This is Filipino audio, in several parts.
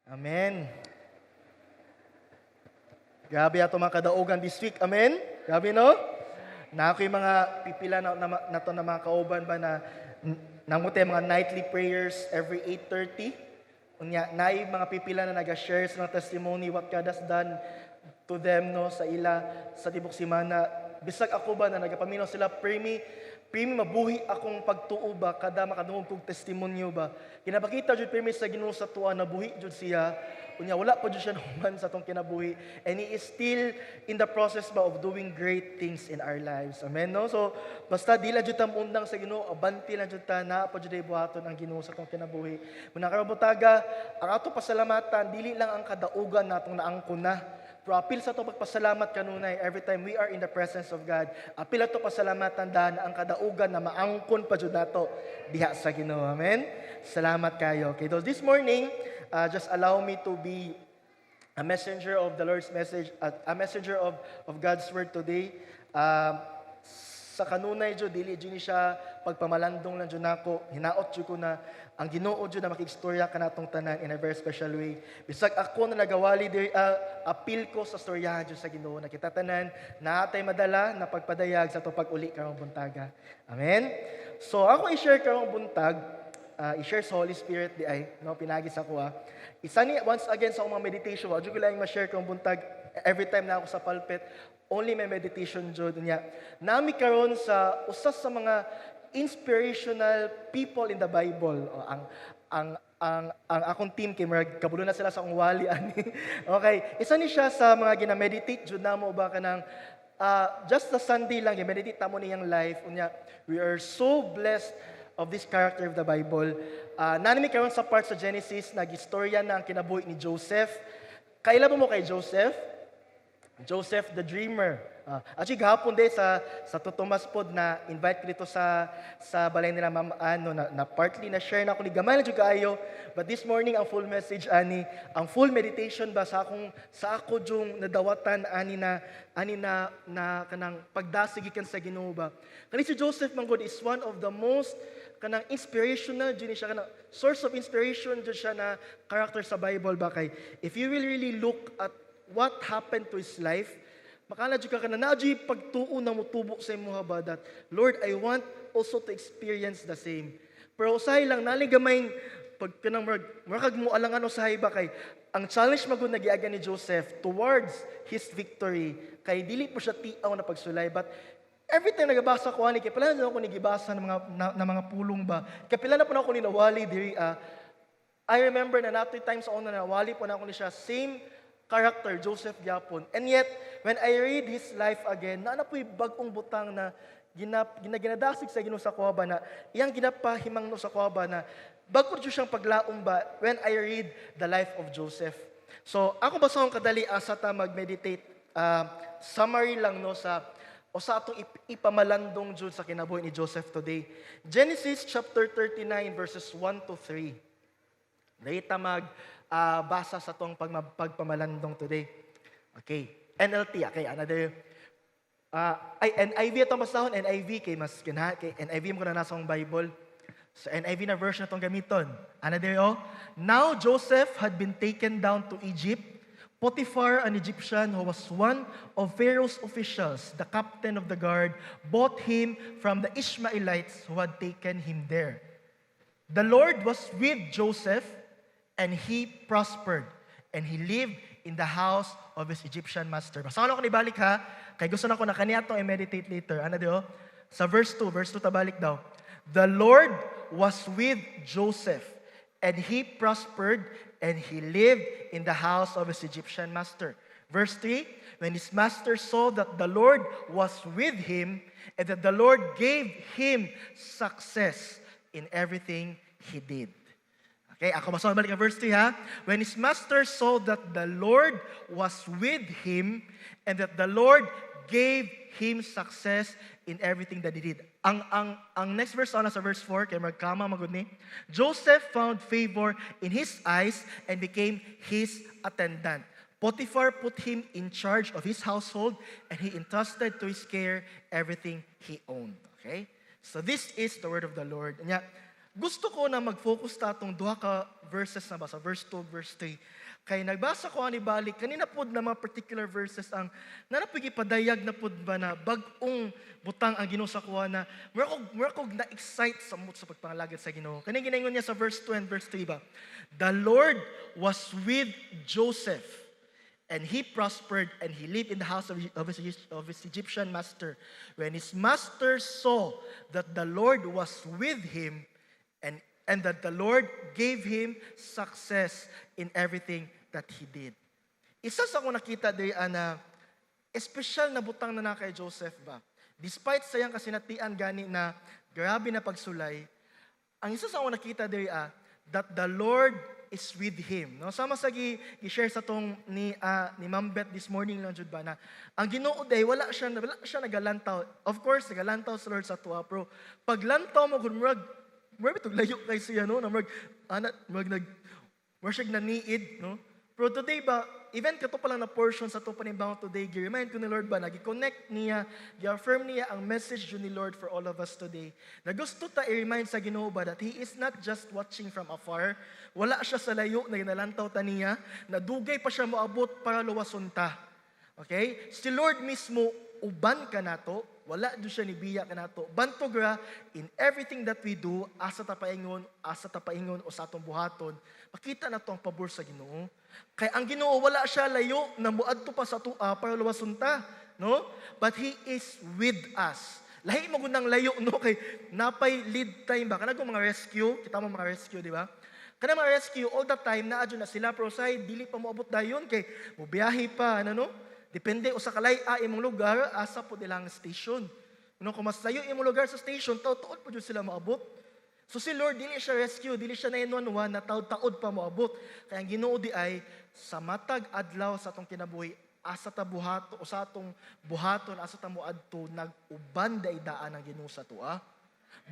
Amen. Grabe ato mga kadaugan this week. Amen? Grabe no? Na ako yung mga pipila na to na mga kauban ba na namuti mga nightly prayers every 8:30. Unya, naay mga pipila na naga-share sa mga testimony what God has done to them no sa ila sa tibok simana. Bisag ako ba na nagapaminaw sila, pray me mabuhi akong pagtuo ba kada makadungog kong testimonyo ba. Kinapakita jud pray me sa Ginoo sa tuwa na buhi jud siya. Unya wala pa jud siya human sa tong kinabuhi, and he is still in the process ba of doing great things in our lives. Amen no? So basta dila jud ta undang sa Ginoo, abanti lang jud ta na pa jud ay buhaton ang Ginoo sa tong kinabuhi. Muna karabutaga, ang ato pasalamatan dili lang ang kadaugan natong naangkon na. Pero apil sa ito pagpasalamat kanunay every time we are in the presence of God. Apil ito pasalamatan daan ang kadaugan na maangkon pa jud nato diha sa Ginoo. Amen? Salamat kayo. Okay, so this morning, just allow me to be a messenger of the Lord's message, a messenger of God's word today. Sa kanunay jud dili jud ni siya pagpamalandong lang jud nako. Hinaot jud ko na ang Ginoo jud na makigstorya kanatong tanan in a very special way. Bisag ako na nagawali diri apil ko sa storyahan jud sa Ginoo na kita tanan naatay madala na pagpadayag sa to pag-uli karong buntaga. Amen. So ako i-share karong buntag, i-share sa Holy Spirit di ay no pinagi sa ko. Isa ni once again sa akong mga meditation, wa jud ko lang ma-share karong buntag every time na ako sa pulpit. Only may meditation jud niya. Nami karon sa usas sa mga inspirational people in the Bible. O, ang akong team kay marag kabulo na sila sa akong wali ani. Okay, isa ni siya sa mga gina-meditate jud namo ba kanang just the Sunday lang i-meditate ta mo niyang life. Unya, we are so blessed of this character of the Bible. Nanami karon sa part sa Genesis nagistorya na ang kinabuhi ni Joseph. Kailan mo kay Joseph? Joseph the Dreamer. Actually, gahapon din sa Totomas pod na invite ko dito sa balay nila Ma'am Ano na partly na share na ako ni gamay na jud kaayo, but this morning ang full message ani, ang full meditation ba sa ako jung nadawatan ani na kanang pagdasig gikan sa Ginoo ba. Kani si Joseph manggod is one of the most kanang inspirational jud siya, kanang source of inspiration jud siya na character sa Bible ba kay if you will really look at what happened to his life, makala jud ka na jud pagtuo na mutubo sa imuha ba that Lord, I want also to experience the same. Pero usahay lang naligamay pag kanang marag mo alangan usahay ba kay ang challenge magud nagiaga ni Joseph towards his victory kay dili po siya tiaw na pagsulay, but every time nagabasa ko ani kay pala na ako nigibasa ng mga pulong ba kay pila na po na ako ni nawali diri I remember na nato times sa una na nawali po na ako ni siya same character, Joseph Gyapon. And yet, when I read his life again, na po'y bagong butang na ginadasig sa Ginoo sa kuwaba na iyang ginapahimang no sa kuwaba na bago siya siyang paglaom ba when I read the life of Joseph. So, ako ba sa kadali asa ta mag-meditate, summary lang no sa atong ipamalandong jud sa kinabuhi ni Joseph today. Genesis chapter 39 verses 1 to 3. Dahita basa sa tong pagpamalandong today. Okay. NLT, okay, another. NIV itong basahon, NIV kay mas kinaha, kay NIV mo na nasa akong Bible. So NIV na version itong gamiton. Another, Now Joseph had been taken down to Egypt. Potiphar, an Egyptian who was one of Pharaoh's officials, the captain of the guard, bought him from the Ishmaelites who had taken him there. The Lord was with Joseph, and he prospered, and he lived in the house of his Egyptian master. Basahan ako nibalik ha, kay gusto na ko na kaniya itong i-meditate later. Ano diyo? Sa verse 2 tabalik daw. The Lord was with Joseph, and he prospered, and he lived in the house of his Egyptian master. Verse 3, when his master saw that the Lord was with him, and that the Lord gave him success in everything he did. Okay, ako masama balik ang verse 3 ha. When his master saw that the Lord was with him and that the Lord gave him success in everything that he did. Ang next verse sa verse 4, kay magkama magud ni. Joseph found favor in his eyes and became his attendant. Potiphar put him in charge of his household and he entrusted to his care everything he owned. Okay? So this is the word of the Lord. Gusto ko na mag-focus ta atong duha ka verses na ba sa verse 2, verse 3. Kay nagbasa ko ani balik kanina pod na mga particular verses ang nanapigi padayag na pod ba na bag-ong butang ang Ginoo sa kuha na mura kog na excite sa pagpangalagad sa Ginoo. Kani ginaingon niya sa verse 2 and verse 3 ba. The Lord was with Joseph, and he prospered, and he lived in the house of his Egyptian master. When his master saw that the Lord was with him, and that the Lord gave him success in everything that he did. Isa sa akong nakita diri na espesyal na butang na kay Joseph ba. Despite sayang kasinatian gani na grabe na pagsulay, ang isa sa akong nakita diri that the Lord is with him. No, sama sa gi-share sa tong ni Ma'am Beth this morning lang jud ba na ang Ginoo day wala siya nagalantaw. Of course, nagalantaw sa Lord sa tuwa, pero paglantaw mo kun murag itong layo kay siya, no? Worship na niid, no? Pero today ba, even kato pa lang na portion sa ito panimbangon today, gi-remind ko ni Lord ba, nag-connect niya, gi-affirm niya ang message yun ni Lord for all of us today. Na gusto ta i-remind sa Ginoo ba that He is not just watching from afar, wala siya sa layo na ginalantaw ta niya, na dugay pa siya moabot para luwason ta. Okay? Si Lord mismo, uban ka nato, wala do siya nibiya ka nato. Bantogra, in everything that we do, asa tapaingon o sa atong buhaton, makita nato ang pabor sa Ginoo. Kay ang Ginoo wala siya layo na muadto pa sa tua para luwason ta, no? But He is with us. Lahi mo gunang layo, no? Kay napay lead time ba? Kanang mga rescue, kita mo mga rescue, di ba? Kanang mga rescue all the time naadyo na sila pero say dili pa moabot dayon kay mobiyahe pa no? Depende usa ka lay-a imong lugar asa po nilang station. No, kung mas layo imong lugar sa station, taud-taud po jud sila maabot. So si Lord dili siya rescue, dili siya 911 na taud-taud pa moabot. Kaya ang Ginoo di ay sa matag adlaw sa atong kinabuhi, asa ta buhaton o sa atong buhaton asa ta moadto nag-uban day daan ang Ginoo sa tua.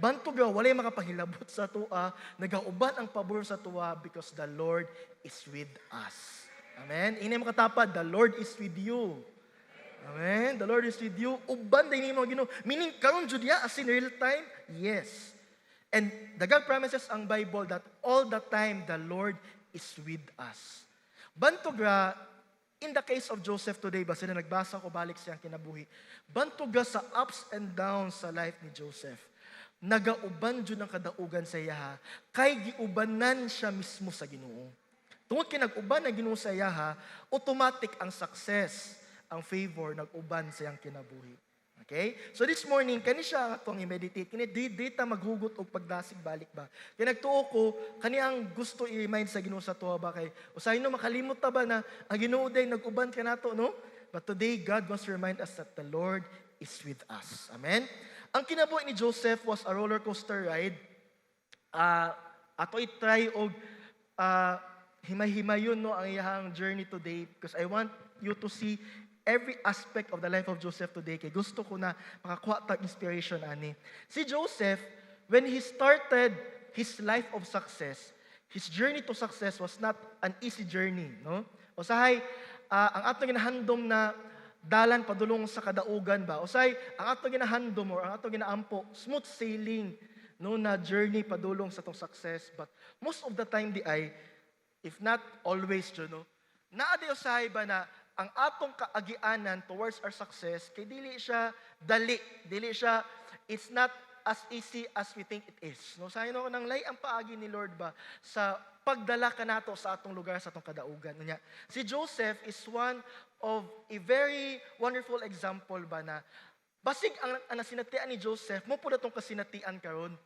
Bantog ra walay makapahilabot sa tua, nagauban ang pabor sa tua because the Lord is with us. Amen. Ini mo katapad, the Lord is with you. Amen. The Lord is with you. Uban day nimo Ginoo. Meaning karon jud ya as in real time? Yes. And the God promises ang Bible that all the time the Lord is with us. Bantog ra in the case of Joseph today, basta na nagbasa ko balik siyang kinabuhi. Bantog ra sa ups and downs sa life ni Joseph. Nagauban jud ang kadaugan sa iya kay giubanan siya mismo sa Ginoo. Tungod kay nag-uban na Ginoo sa iya automatic ang success, ang favor nag-uban sa iyang kinabuhi. Okay? So this morning kani siya atong i-meditate, kini dita maghugot og pagdasig balik ba. Kay nagtuo ko kani ang gusto i-remind sa Ginoo sa tuwa ba kay usahay no makalimot ta ba na ang Ginoo day nag-uban kanato no? But today God wants to remind us that the Lord is with us. Amen. Ang kinabuhi ni Joseph was a roller coaster ride. Ato i-try og himay-himayon no ang iyang journey today because I want you to see every aspect of the life of Joseph today. Kay gusto ko na makakuha tag inspiration ani. Si Joseph, when he started his life of success, his journey to success was not an easy journey, no? Usahay ang ato ginahandom na dalan padulong sa kadaugan ba? Usahay ang ato ginahandom or ang ato ginaampo smooth sailing no na journey padulong sa tong success, but most of the time di ay if not always, no? Naadi usahay ba na ang atong kaagianan towards our success, kay dili siya dali, it's not as easy as we think it is. No, sayo no nang lay ang paagi ni Lord ba sa pagdala kanato sa atong lugar sa atong kadaugan. Nya, si Joseph is one of a very wonderful example ba na basig ang nasinatian ni Joseph, mo pud atong kasinatian karon.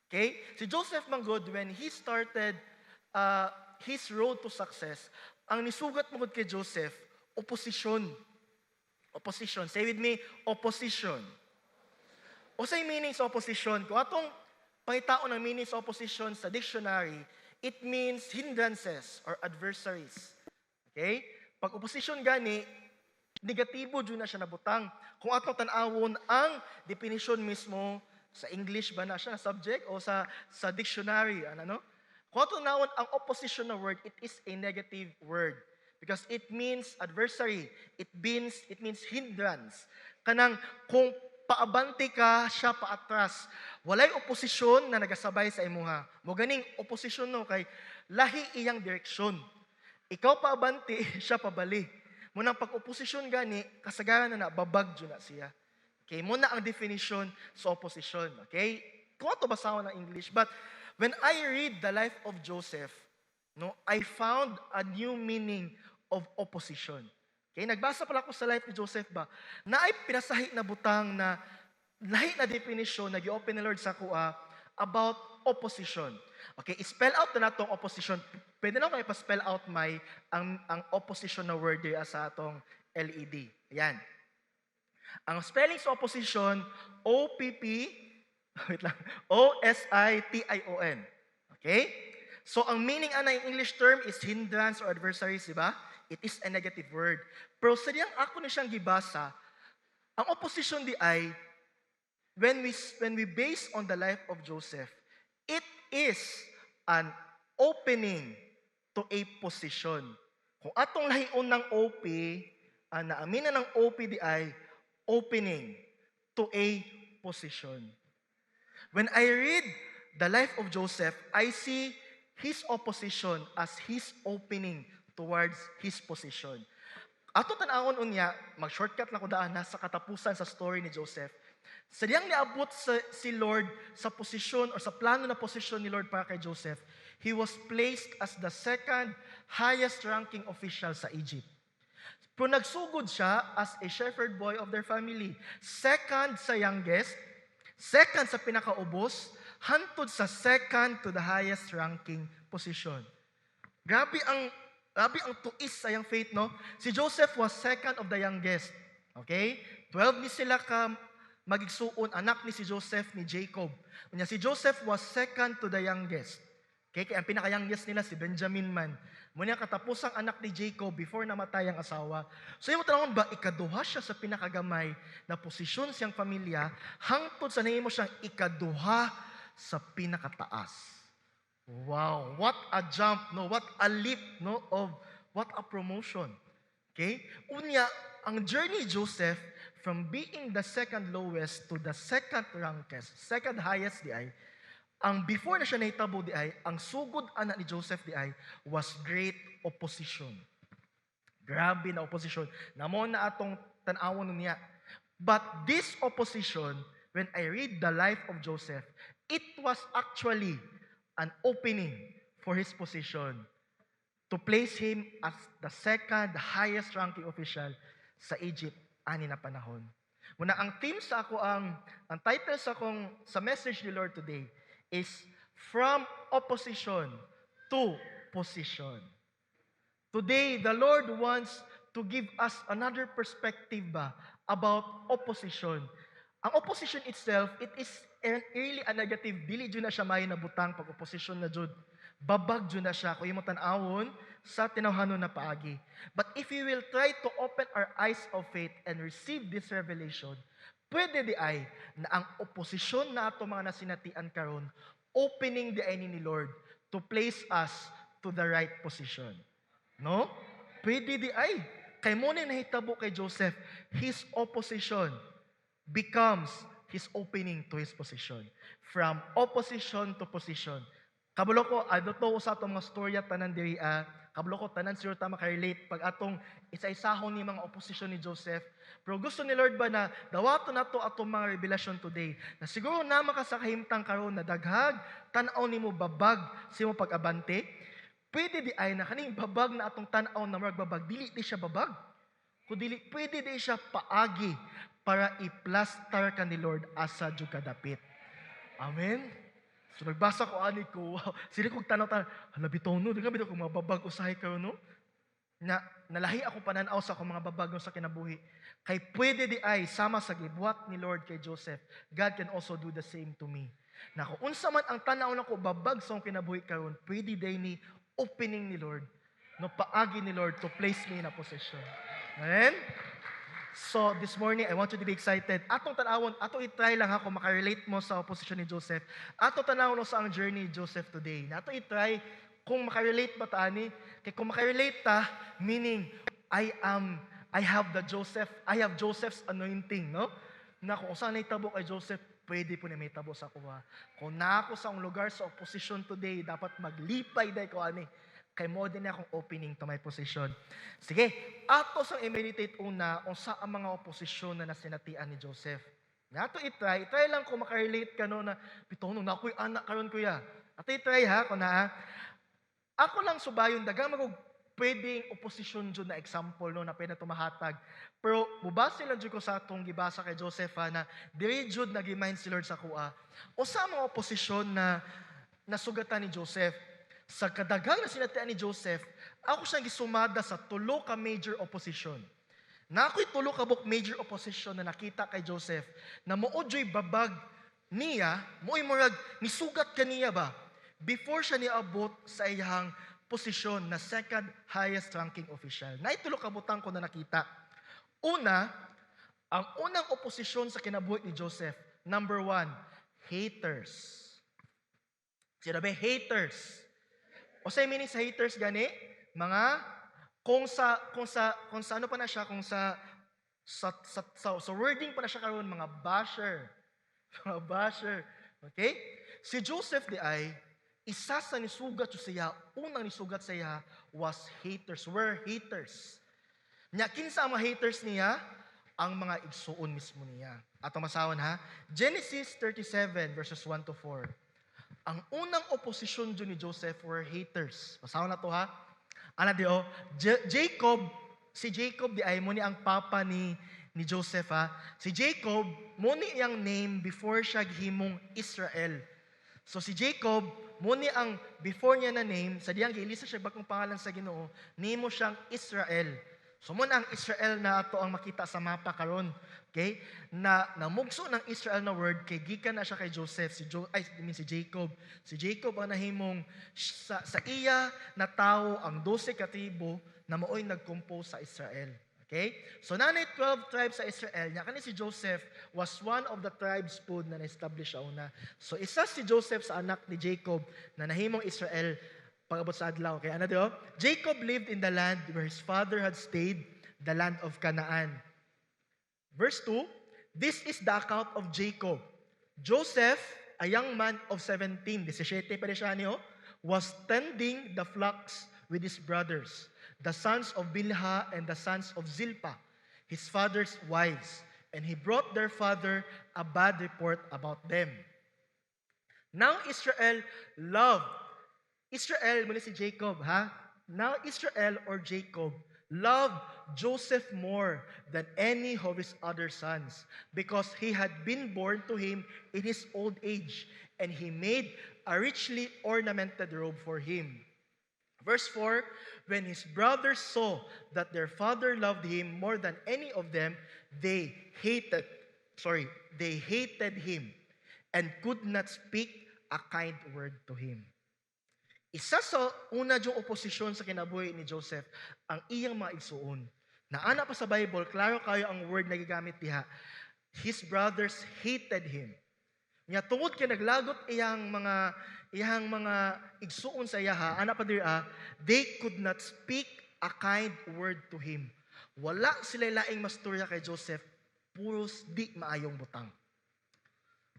Okay? Si Joseph manggod when he started his road to success, ang nisugat mo kay Joseph, opposition. Opposition. Say with me, opposition. O say meaning sa opposition, kung atong pangitaon ng meaning sa opposition sa dictionary, it means hindrances or adversaries. Okay? Pag opposition gani, negatibo dyan na siya nabutang. Kung atong tanawon ang definition mismo sa English ba na siya na subject o sa dictionary, ano? Kung atong tanawon ang opposition na word, it is a negative word. Because it means adversary. It means hindrance. Kanang kung paabante ka, siya paatras. Walay oposisyon na nagasabay sa imuha. Mo ganing oposisyon no kay lahi iyang direksyon. Ikaw paabante, siya pabali. Munang pag-oposisyon gani, kasagaran na babag na siya. Okay, muna ang definition sa opposition. Okay? Kung ito basahon ng English, but when I read the life of Joseph, no, I found a new meaning of opposition. Okay, nagbasa pala ako sa life ni Joseph ba, na ay pinasahi na butang na lahi na definition na gi-open ni Lord sa kuha about opposition. Okay, spell out na natong opposition. Pwede na kayo pa-spell out ang opposition na word there sa atong LED. Ayan. Ang spelling sa opposition, O-P-P, wait lang, O-S-I-T-I-O-N. Okay? So, ang meaning ana yung English term is hindrance or adversaries, di ba? It is a negative word. Pero sa diyang ako na siyang gibasa, ang opposition di ay, when we base on the life of Joseph, it is an opening to a position. Kung atong lahiun ng OP, ang naamina ng OP di ay, opening to a position. When I read the life of Joseph, I see his opposition as his opening towards his position. Ato tanawon unya, mag-shortcut lang ko daan na sa katapusan sa story ni Joseph. Sadyang niabot si Lord sa posisyon or sa plano na posisyon ni Lord para kay Joseph, he was placed as the second highest ranking official sa Egypt. Pero nagsugod siya as a shepherd boy of their family. Second sa youngest, second sa pinakaubos, hantod sa second to the highest ranking position. Grabe ang tuis sa yung faith, no? Si Joseph was second of the youngest. Okay? 12 ni sila ka magigsuon, anak ni si Joseph ni Jacob. Unya si Joseph was second to the youngest. Okay? Kaya ang pinaka-youngest nila si Benjamin man. Muna katapusang anak ni Jacob before namatay ang asawa. So yung tanong ba, ikaduha siya sa pinakagamay na posisyon siyang pamilya, hangtod sa nahimo siyang ikaduha sa pinakataas. Wow, what a jump, no? What a leap, no? Of what a promotion. Okay? Unya, ang journey Joseph from being the second lowest to the second rankest, second highest di ay, ang before na siya nahitabo di ay, ang sugod anak ni Joseph di ay, was great opposition. Grabe na opposition. Namo na atong tanawon niya. But this opposition, when I read the life of Joseph, it was actually an opening for his position to place him as the second highest ranking official sa Egypt ani na panahon. Muna ang theme sa ako ang title sa message ni Lord today is from opposition to position. Today, the Lord wants to give us another perspective ba about opposition. Ang opposition itself, it is really a negative. Dili dyan na siya may nabutang pag-opposition na jud. Babag dyan na siya kung yung tanawon sa tinawhanon na paagi. But if we will try to open our eyes of faith and receive this revelation, pwede di ay na ang oposisyon na ato mga nasinatian karon, opening di ay ni Lord to place us to the right position. No? Pwede di ay. Kay mo na nahitabo kay Joseph, his opposition becomes his opening to his position. From opposition to position. Kabalo ko, I don't know sa atong mga storya tanan diri kabalo ko tanan sure ta maka-relate pag atong isa-isahon ni mga opposition ni Joseph. Pero gusto ni Lord ba na dawato nato atong mga revelation today na siguro na makasakahimtang karon na daghag tan-aw nimo babag sa imong pag-abante. Pwede di ay na kaning babag na atong tan-aw na marag babag dili di siya babag. Kundi pwede di siya paagi para i-plaster ka ni Lord asa jud kadapit. Amen. So nagbasa ko ani ko, wow, sila kong tanaw-tanaw, hala bitaw no, di ka bitaw kong mga babag usahay kayo no? Nalahi ako pananaw sa akong mga babag no sa kinabuhi. Kay pwede di ay, sama sa gibuhat ni Lord kay Joseph, God can also do the same to me. Na kung unsa man ang tanaw na ko babag sa akong kinabuhi karon, pwede day ni opening ni Lord, no paagi ni Lord to place me in a position. Amen? So, this morning, I want you to be excited. Atong tanawon, ato i-try lang ha kung makarelate mo sa opposition ni Joseph. Ato tanawon sa ang journey ni Joseph today. Ato i-try kung makarelate ba ta ani. Kaya kung makarelate ta, meaning I have Joseph's anointing, no? na kung saan naitabo kay Joseph, pwede po na may tabo sa kuha. Kung na ako sa lugar sa opposition today, dapat maglipay dahil ko ani. Kay mo din akong opening to my position. Sige, ato sang i-meditate una kung sa ang mga oposisyon na nasinatian ni Joseph. Nato i-try lang kung makarelate ka no na, pitono na ako'y anak karon kuya. Ato i-try ha, kung na ha. Ako lang subayon, dagang magug pwedeng oposisyon dyan na example no, na pwede tumahatag. Pero mubasa lang dyan ko sa atong gibasa kay Joseph ha, na diri dyan nag-remind si Lord sa kuha. O sa mga oposisyon na nasugatan ni Joseph, sa kadagang na sinatian ni Joseph, ako siyang gisumada sa tulo ka major opposition. Na ako'y tulo ka buk major opposition na nakita kay Joseph, na moodyo'y babag niya, mo'y murag, nisugat kaniya ba? Before siya niabot sa iyang posisyon na second highest ranking official. Na itulo kabutang ko na nakita. Una, ang unang oposisyon sa kinabuhi ni Joseph, number 1, haters. Sinabi, haters. O sa meaning sa haters gani, mga kung sa ano pa na siya, kung sa wording pa na siya karon, mga basher. Mga basher. Okay? Si Joseph di ay isa sa nisugat siya, unang nisugat siya was haters, were haters. Nya kinsa ang mga haters niya? Ang mga igsuon mismo niya. Ato masawon ha. Genesis 37 verses 1 to 4. Ang unang oposisyon dyan ni Joseph were haters. Pasawon na to ha. Ana di o, si Jacob di ay muni ang papa ni Joseph ha. Si Jacob, muni ang name before siya gihimong Israel. So si Jacob, muni ang before niya na name, sa diyang giilisa siya bagong pangalan sa Ginoo, nimo siyang Israel. So muna ang Israel na ato ang makita sa mapa karon. Okay? Na namugso ng Israel na word kay gikan na siya kay Joseph, si Jacob. Si Jacob ang nahimong sa iya na tao ang 12 katibo na maoy nagcompose sa Israel. Okay? So nanay 12 tribes sa Israel, nya kani si Joseph was one of the tribes po na na-establish sa una. So isa si Joseph sa anak ni Jacob na nahimong Israel pag-abot sa adlaw. Kaya ano diyo? Jacob lived in the land where his father had stayed, the land of Canaan. Verse 2, this is the account of Jacob. Joseph, a young man of 17, 17 pa rin siya niyo, was tending the flocks with his brothers, the sons of Bilhah and the sons of Zilpah, his father's wives, and he brought their father a bad report about them. Now Israel muna si Jacob, ha? Now Israel or Jacob loved Joseph more than any of his other sons because he had been born to him in his old age, and he made a richly ornamented robe for him. Verse 4, when his brothers saw that their father loved him more than any of them, they hated him and could not speak a kind word to him. Isa sa una yung oposisyon sa kinabuhi ni Joseph, ang iyang mga igsuon. Naana pa sa Bible, klaro kayo ang word na gigamit diha. His brothers hated him. Nya tungod kay naglagot iyang mga igsuon sa iya, ana pa dira, they could not speak a kind word to him. Wala sila laing masturya kay Joseph, puros di maayong butang.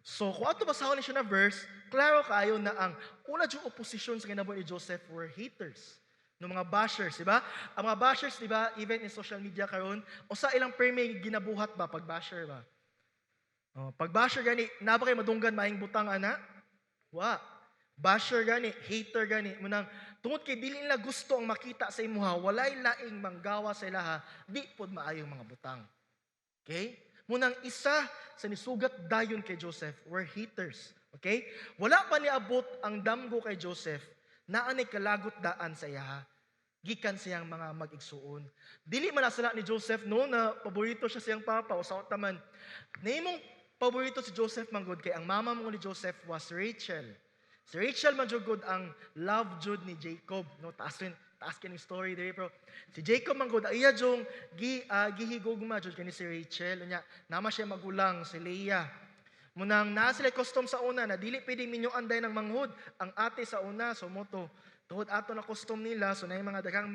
So, kung ato basahon ni siya na verse, klaro kayo na ang una yung opposition sa kinabuhi ni Joseph were haters. No mga bashers, di ba? Ang mga bashers, di ba, even in social media karon, o sa ilang may ginabuhat ba pag basher ba? Pag basher gani, naba kay madunggan maing butang ana? Wa. Basher gani, hater gani, munang tungod kay dili nila gusto ang makita sa imuha, walay laing manggawa sa ilaha, di pod maayong mga butang. Okay? Munang isa sa nisugat dayon kay Joseph were haters. Okay? Wala pa niabot ang damgo kay Joseph na anay kalagot daan sa iya. Gikan siyang mga mag-igsuon. Dili man nasala ni Joseph no na paborito siya siyang papa o sa taman. Nahimong paborito si Joseph manggod kay ang mama mo ni Joseph was Rachel. Si Rachel man jud ang love jud ni Jacob, no? Taas kini story diri pero si Jacob manggod iya jung gihigugma jud kani si Rachel nya nama siya magulang si Leah. Munang naa sila custom sa una na dili pwedeng minyo anday ng manghud ang ate sa una so moto tuhod ato na custom nila so nay mga daghang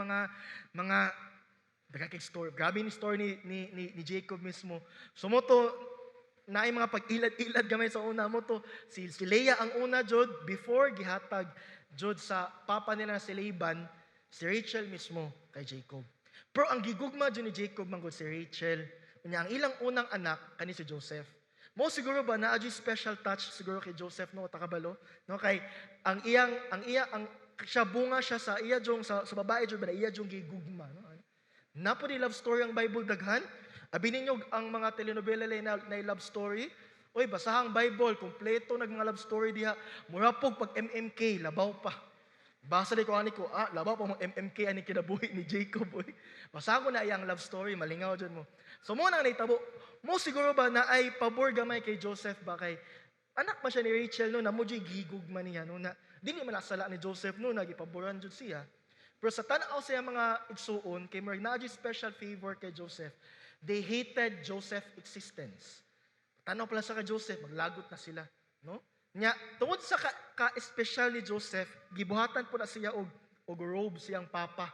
daghang story. Grabe ni story ni Jacob mismo. So moto naay mga pag-ilad-ilad gamay sa una mo to. Si Leah ang una jud before gihatag jud sa papa nila na si Laban, si Rachel mismo kay Jacob. Pero ang gigugma jud ni Jacob manggod si Rachel, unya ang ilang unang anak kani si Joseph. Mo siguro ba na special touch siguro kay Joseph no takabalo no kay ang siya bunga siya sa iya jong sa babae jud ba iya jong gigugma no. Napo ni love story ang Bible daghan. Abi ninyo ang mga telenovela na love story. Oy, basahang Bible, kompleto nag mga love story diha. Mura pog pag MMK, labaw pa. Basa ko ani ko, labaw pa mo MMK ani kinabuhi ni Jacob. Oy. Basa ko na iyang love story, malingaw dyan mo. So mo nang naitabo, mo siguro ba na ay pabor gamay kay Joseph ba kay anak man siya ni Rachel no, na mo gihigugma niya no, na dili man nasala ni Joseph no, nagipaboran jud siya. Pero sa tanaw sa mga igsuon, kay Mark na special favor kay Joseph, they hated Joseph's existence. Tanaw pala sa kay Joseph, maglagot na sila. No? Nya, tungod sa ka-special ni Joseph, gibuhatan po na siya og robe siyang papa.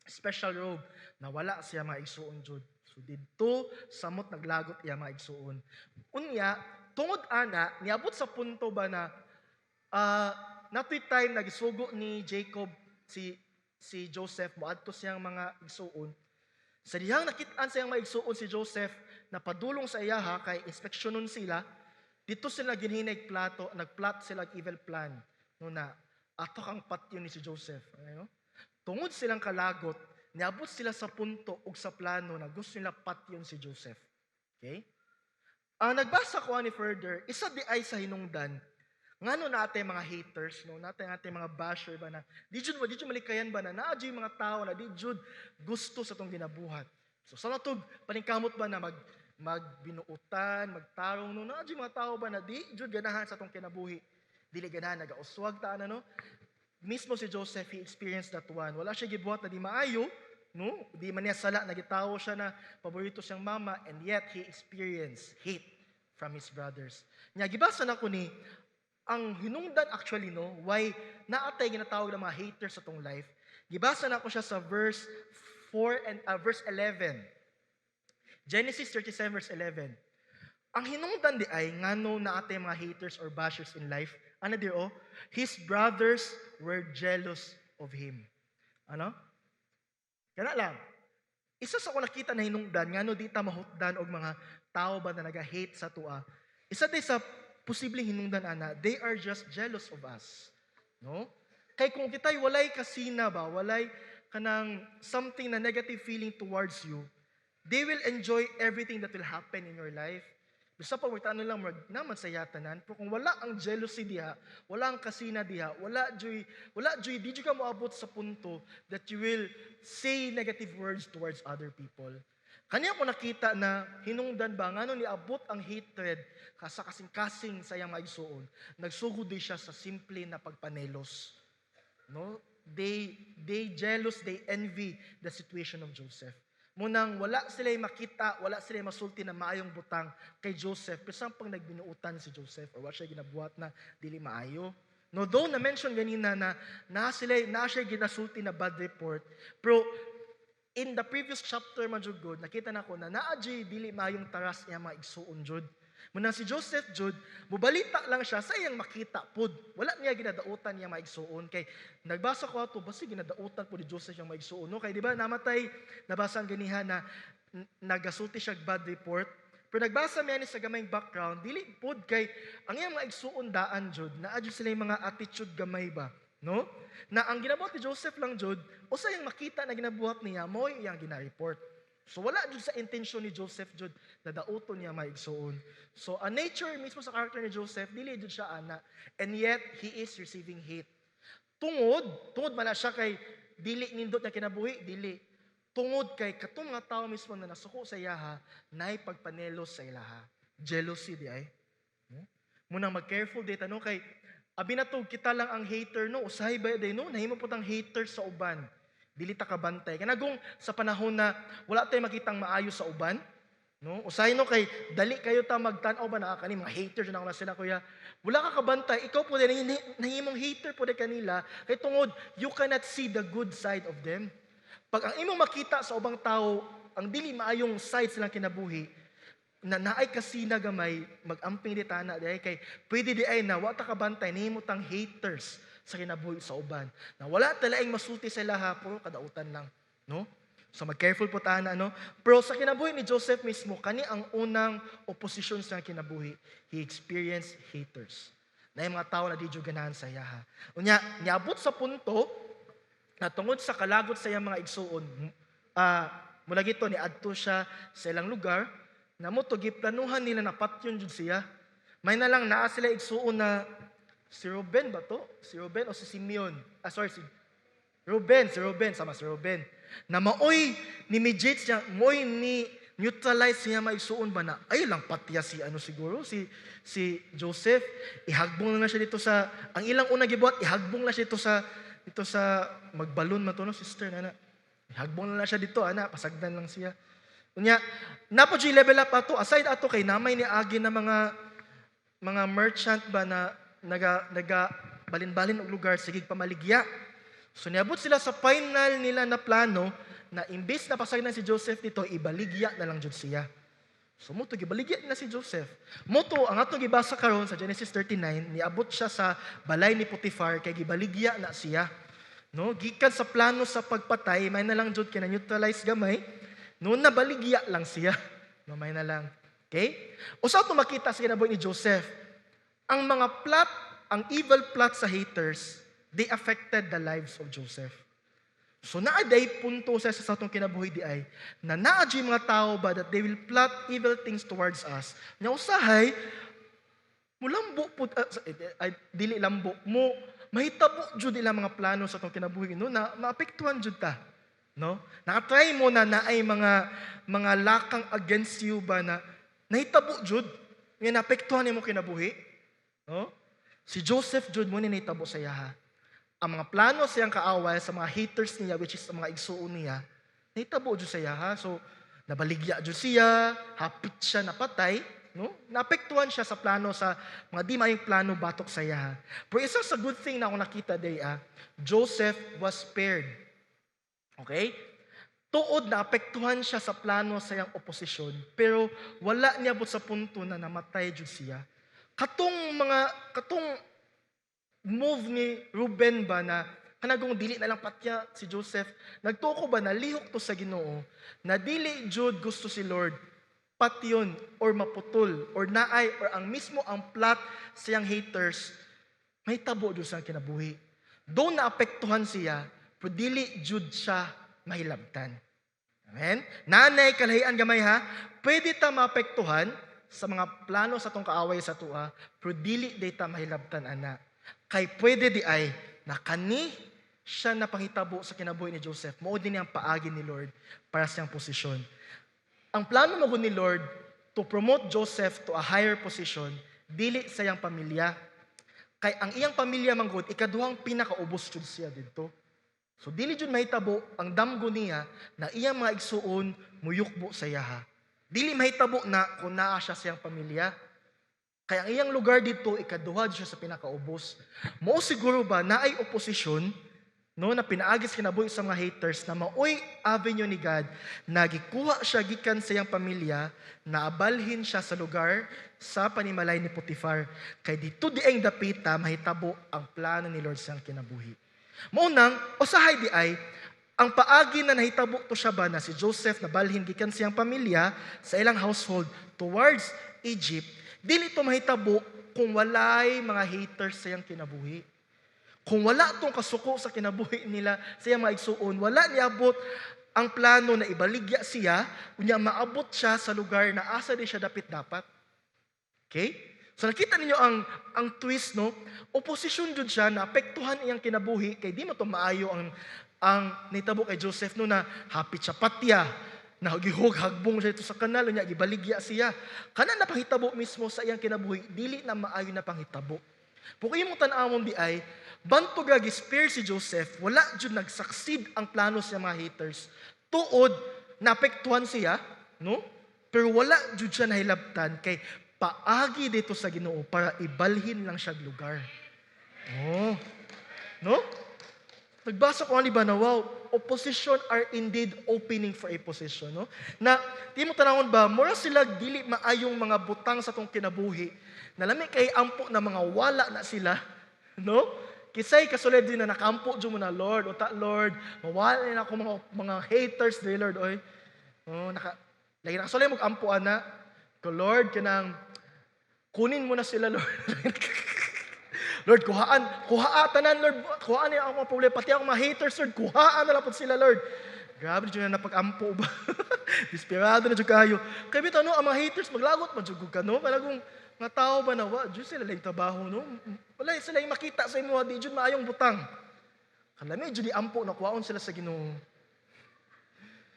Special robe, na wala siya mga igsuon jud. So didto, samot naglagot iya mga igsuon. Unya, tungod ana, niabot sa punto ba na, natoy time nagisugo ni Jacob, si Joseph, moadto siyang mga igsuon. Sa dihang nakitaan siyang mga igsuon si Joseph, na padulong sa iyaha, kay inspeksyonon sila, dito sila ginhinay nagplot sila evil plan, no na, ato kang patyon ni si Joseph. Ano? Tungod silang kalagot, niabot sila sa punto ug sa plano na gusto nila patyon si Joseph. Okay? Nagbasa ko ani further, isa di ay sa hinungdan, ngano natin mga haters, no? Natin mga basher ba na, di jud malikayan ba na, naadyo yung mga tao na di jud gusto sa itong ginabuhat. So sa natog, paningkamot ba na magbinuutan, magtarong, no? Naadyo yung mga tao ba na di jud ganahan sa itong kinabuhi. Dili ganahan, nagauswag ta, no? Mismo si Joseph, he experienced that one. Wala siya gibuhat na di maayo, no? Di man niya sala, nagitawo siya na paborito siyang mama, and yet he experienced hate from his brothers. Nya, gibasa na ko ni, ang hinungdan actually, no, why naatay ginatawag ng mga haters sa tong life, gibasa na ko siya sa verse 11. Genesis 37 verse 11. Ang hinungdan di ay, ngano naatay mga haters or bashers in life, ano di his brothers were jealous of him. Ano? Kana lang. Isa sa ko nakita na hinungdan, ngano di ta mahutdan og mga tao ba na naga-hate sa tua. Isa di sa posibleng hinungdan ana, they are just jealous of us. No? Kay kung kita'y walay kasina ba, walay kanang something na negative feeling towards you, they will enjoy everything that will happen in your life. Basta pag magtano lang, naman sa yatanan, pero kung wala ang jealousy diha, wala ang kasina diha, wala joy, di ka moabot sa punto that you will say negative words towards other people. Kaniya ko nakita na hinungdan ba, ngano niabot ang hatred sa kasing-kasing sa iyang maigsuon. Nagsugod din siya sa simple na pagpanelos. No? They jealous, they envy the situation of Joseph. Munang wala sila makita, wala sila masulti na maayong butang kay Joseph. Pero pang nagbinuutan si Joseph or wala siya ginabuhat na dili maayo. No, though na-mention ganina na siya ginasulti na bad report, pero in the previous chapter man jud God, nakita na ko na naadji dili mayong taras niya mga igsuon jud. Muna si Joseph jud, mubalita lang siya sa iyang makita pud. Wala niya ginadautan niya maigsuon kay nagbasa ko ato basi ginadautan pud ni Joseph yung maigsuon no kay di ba namatay nabasa ang ganiha na nagasulti siya bad report. Pero nagbasa niya ni sa gamayng background, dili pud kay ang iyang maigsuon daan jud na adyo sila yung mga attitude gamay ba. No? Na ang ginabuhat ni Joseph lang jud, usa yung makita na ginabuhat niya, mo iyang gina-report. So wala jud sa intention ni Joseph jud na dauton niya maigsuon. So a nature mismo sa character ni Joseph, dili jud siya ana, and yet he is receiving hate. Tungod man na siya kay dili nindot na kinabuhi, dili. Tungod kay katong mga tao mismo na nasuko sa iyaha, nay pagpanelos sa ilaha. Jealousy di ay. Munang mag-careful dito no kay abi na to, kita lang ang hater, no? Usahay ba day, no? Nahimo po tang hater sa uban. Dili ta kabantay. Kanagong sa panahon na wala tayong makitang maayo sa uban, no? Usahay no kay dali kayo ta magtan-aw ba na kani mga haters na ako na sila kuya. Wala ka kabantay, ikaw po din nahimong hater po din kanila kay tungod you cannot see the good side of them. Pag ang imong makita sa ubang tao, ang dili maayong side silang kinabuhi, na naay kasina gamay magamping di tana di ay kay pwede di ay na wa ta kabantay nimo tang haters sa kinabuhi sa uban na wala talaing masulti sa laha puro kadautan lang no so mag-careful po tana no pero sa kinabuhi ni Joseph mismo kani ang unang opposition sa kinabuhi he experienced haters na yung mga tao na di jud ganahan sa yaha unya niabot sa punto na tungod sa kalagot sa iyang mga igsuon mula gito ni adto siya sa ilang lugar na mo to giplanuhan nila na patyon jud siya. May na lang naa sila igsuon na si Ruben ba to? Si Ruben o si Simeon? Si Ruben, sama si Ruben. Na maoy ni midget siya, moy ni neutralize siya maigsuon ba na ay lang patya si siguro si Joseph ihagbong na siya dito sa ang ilang una gibuhat ihagbong na siya dito sa magbalon man to no sister na. Ihagbong na siya dito ana pasagdan lang siya. Unya, napo G level up ato aside ato kay namay ni agi na mga merchant ba na naga balin-balin og lugar sige pamaligya. So niabot sila sa final nila na plano na imbes na pasagdan si Joseph dito ibaligya na lang jud siya. So mo to gibaligya na si Joseph. Mo to ang atong gibasa karon sa Genesis 39 niabot siya sa balay ni Potiphar kay gibaligya na siya. No, gikan sa plano sa pagpatay may na lang jud kay na neutralize gamay. Noon nabaligya lang siya. Mamay na lang. Okay? O sa ito makita sa kinabuhi ni Joseph, ang mga plot, ang evil plot sa haters, they affected the lives of Joseph. So naaday punto sa itong kinabuhi di ay, na naadyo mga tao ba that they will plot evil things towards us. Nya usahay, mo lambo po, dili lambo, mo mahitabo jud ila mga plano sa itong kinabuhi no, na maapektuhan jud ta. No? Nakatry mo na ay mga lakang against you ba na nahitabo jud nga naapektuhan nimo kinabuhi. No? Si Joseph jud mo ni nahitabo sa yaha. Ang mga plano sa iyang kaaway sa mga haters niya which is mga igsuon niya, nahitabo jud sa yaha. So nabaligya jud siya, hapit siya napatay, no? Naapektuhan siya sa plano sa mga di maayong plano batok sa yaha. Pero isa sa good thing na ako nakita day Joseph was spared. Okay? Tuod na apektuhan siya sa plano sa iyang oposisyon, pero wala niabot sa punto na namatay jud siya. Katong move ni Ruben ba na kanagong dili na lang patya si Joseph, nagtuko ba na lihok to sa Ginoo, na dili jud gusto si Lord patyon or maputol or naay or ang mismo ang plot sa iyang haters, may tabo jud sa kinabuhi. Doon na apektuhan siya, pero dili jud siya mahilabtan. Amen? Nanay, kalahian gamay ha, pwede ta maapektuhan sa mga plano sa tong kaaway sa tua, pero dili day ta mahilabtan ana. Kay pwede di ay na kani siya napangitabo sa kinabuhi ni Joseph. Mao din ang paagi ni Lord para sa iyang posisyon. Ang plano mo ni Lord to promote Joseph to a higher position, dili sa iyang pamilya. Kay ang iyang pamilya manggod ikaduhang pinakaubos jud siya didto. So dili jud mahitabo ang damgo niya na iyang mga igsuon muyukbo sa yaha. Dili mahitabo na kung naa siya sa iyang pamilya. Kaya ang iyang lugar dito ikaduha siya sa pinakaubos. Mao siguro ba naay oposisyon no na pinaagis kinabuhi sa mga haters na maoy avenue ni God na gikuha siya gikan sa iyang pamilya na abalhin siya sa lugar sa panimalay ni Potiphar. Kay dito dieng dapita mahitabo ang plano ni Lord sa iyang kinabuhi. Maunang, usahay di ay, ang paagi na nahitabo to siya ba na si Joseph na balhin gikan siyang pamilya sa ilang household towards Egypt, dili to mahitabo kung walay mga haters sa iyang kinabuhi. Kung wala tong kasuko sa kinabuhi nila sa iyang mga igsuon, wala niabot ang plano na ibaligya siya, unya maabot siya sa lugar na asa di siya dapat. Okay? So nakita ninyo ang twist no, oposisyon jud siya na apektuhan iyang kinabuhi kay di mo to maayo ang nitabo kay Joseph no na hapit siya patya, na hagbong siya ito sa kanal unya gibaligya siya. Kana na panghitabo mismo sa iyang kinabuhi, dili na maayo na panghitabo. Kung mo tan-awon di ay bantog gi-spare si Joseph, wala jud nag-succeed ang plano sa mga haters. Tuod naapektuhan siya, no? Pero wala jud siya nahilabtan kay paagi dito sa Ginoo para ibalhin lang siya lugar. Oh. No? Nagbasa ko ani ba na wow, opposition are indeed opening for a position, no? Na di mo tanawon ba, mura sila dili maayong mga butang sa tong kinabuhi. Nalami kay ampo na mga wala na sila, no? Kisay kasulod din na nakampo jud mo na Lord, uta Lord, mawala na ako mga haters di Lord oy. Oh, lagi nakasulay mo ampo ana. Ko Lord kanang kunin mo na sila Lord. Lord, kuhaan tanan, Lord, kuhaan niya ang mga problema, pati ang mga haters, Lord, kuhaan na lang po sila, Lord. Grabe dyan na napag-ampo ba? Desperado na dyan kayo. Kaya bito, no, ang mga haters, maglagot, madyugog ka, no? Palagong mga tao ba na, Diyos sila lang trabaho, no? Wala sila yung makita sa imo, di dyan maayong butang. Kalami, dyan di ampo, nakuhaon sila sa Ginoo.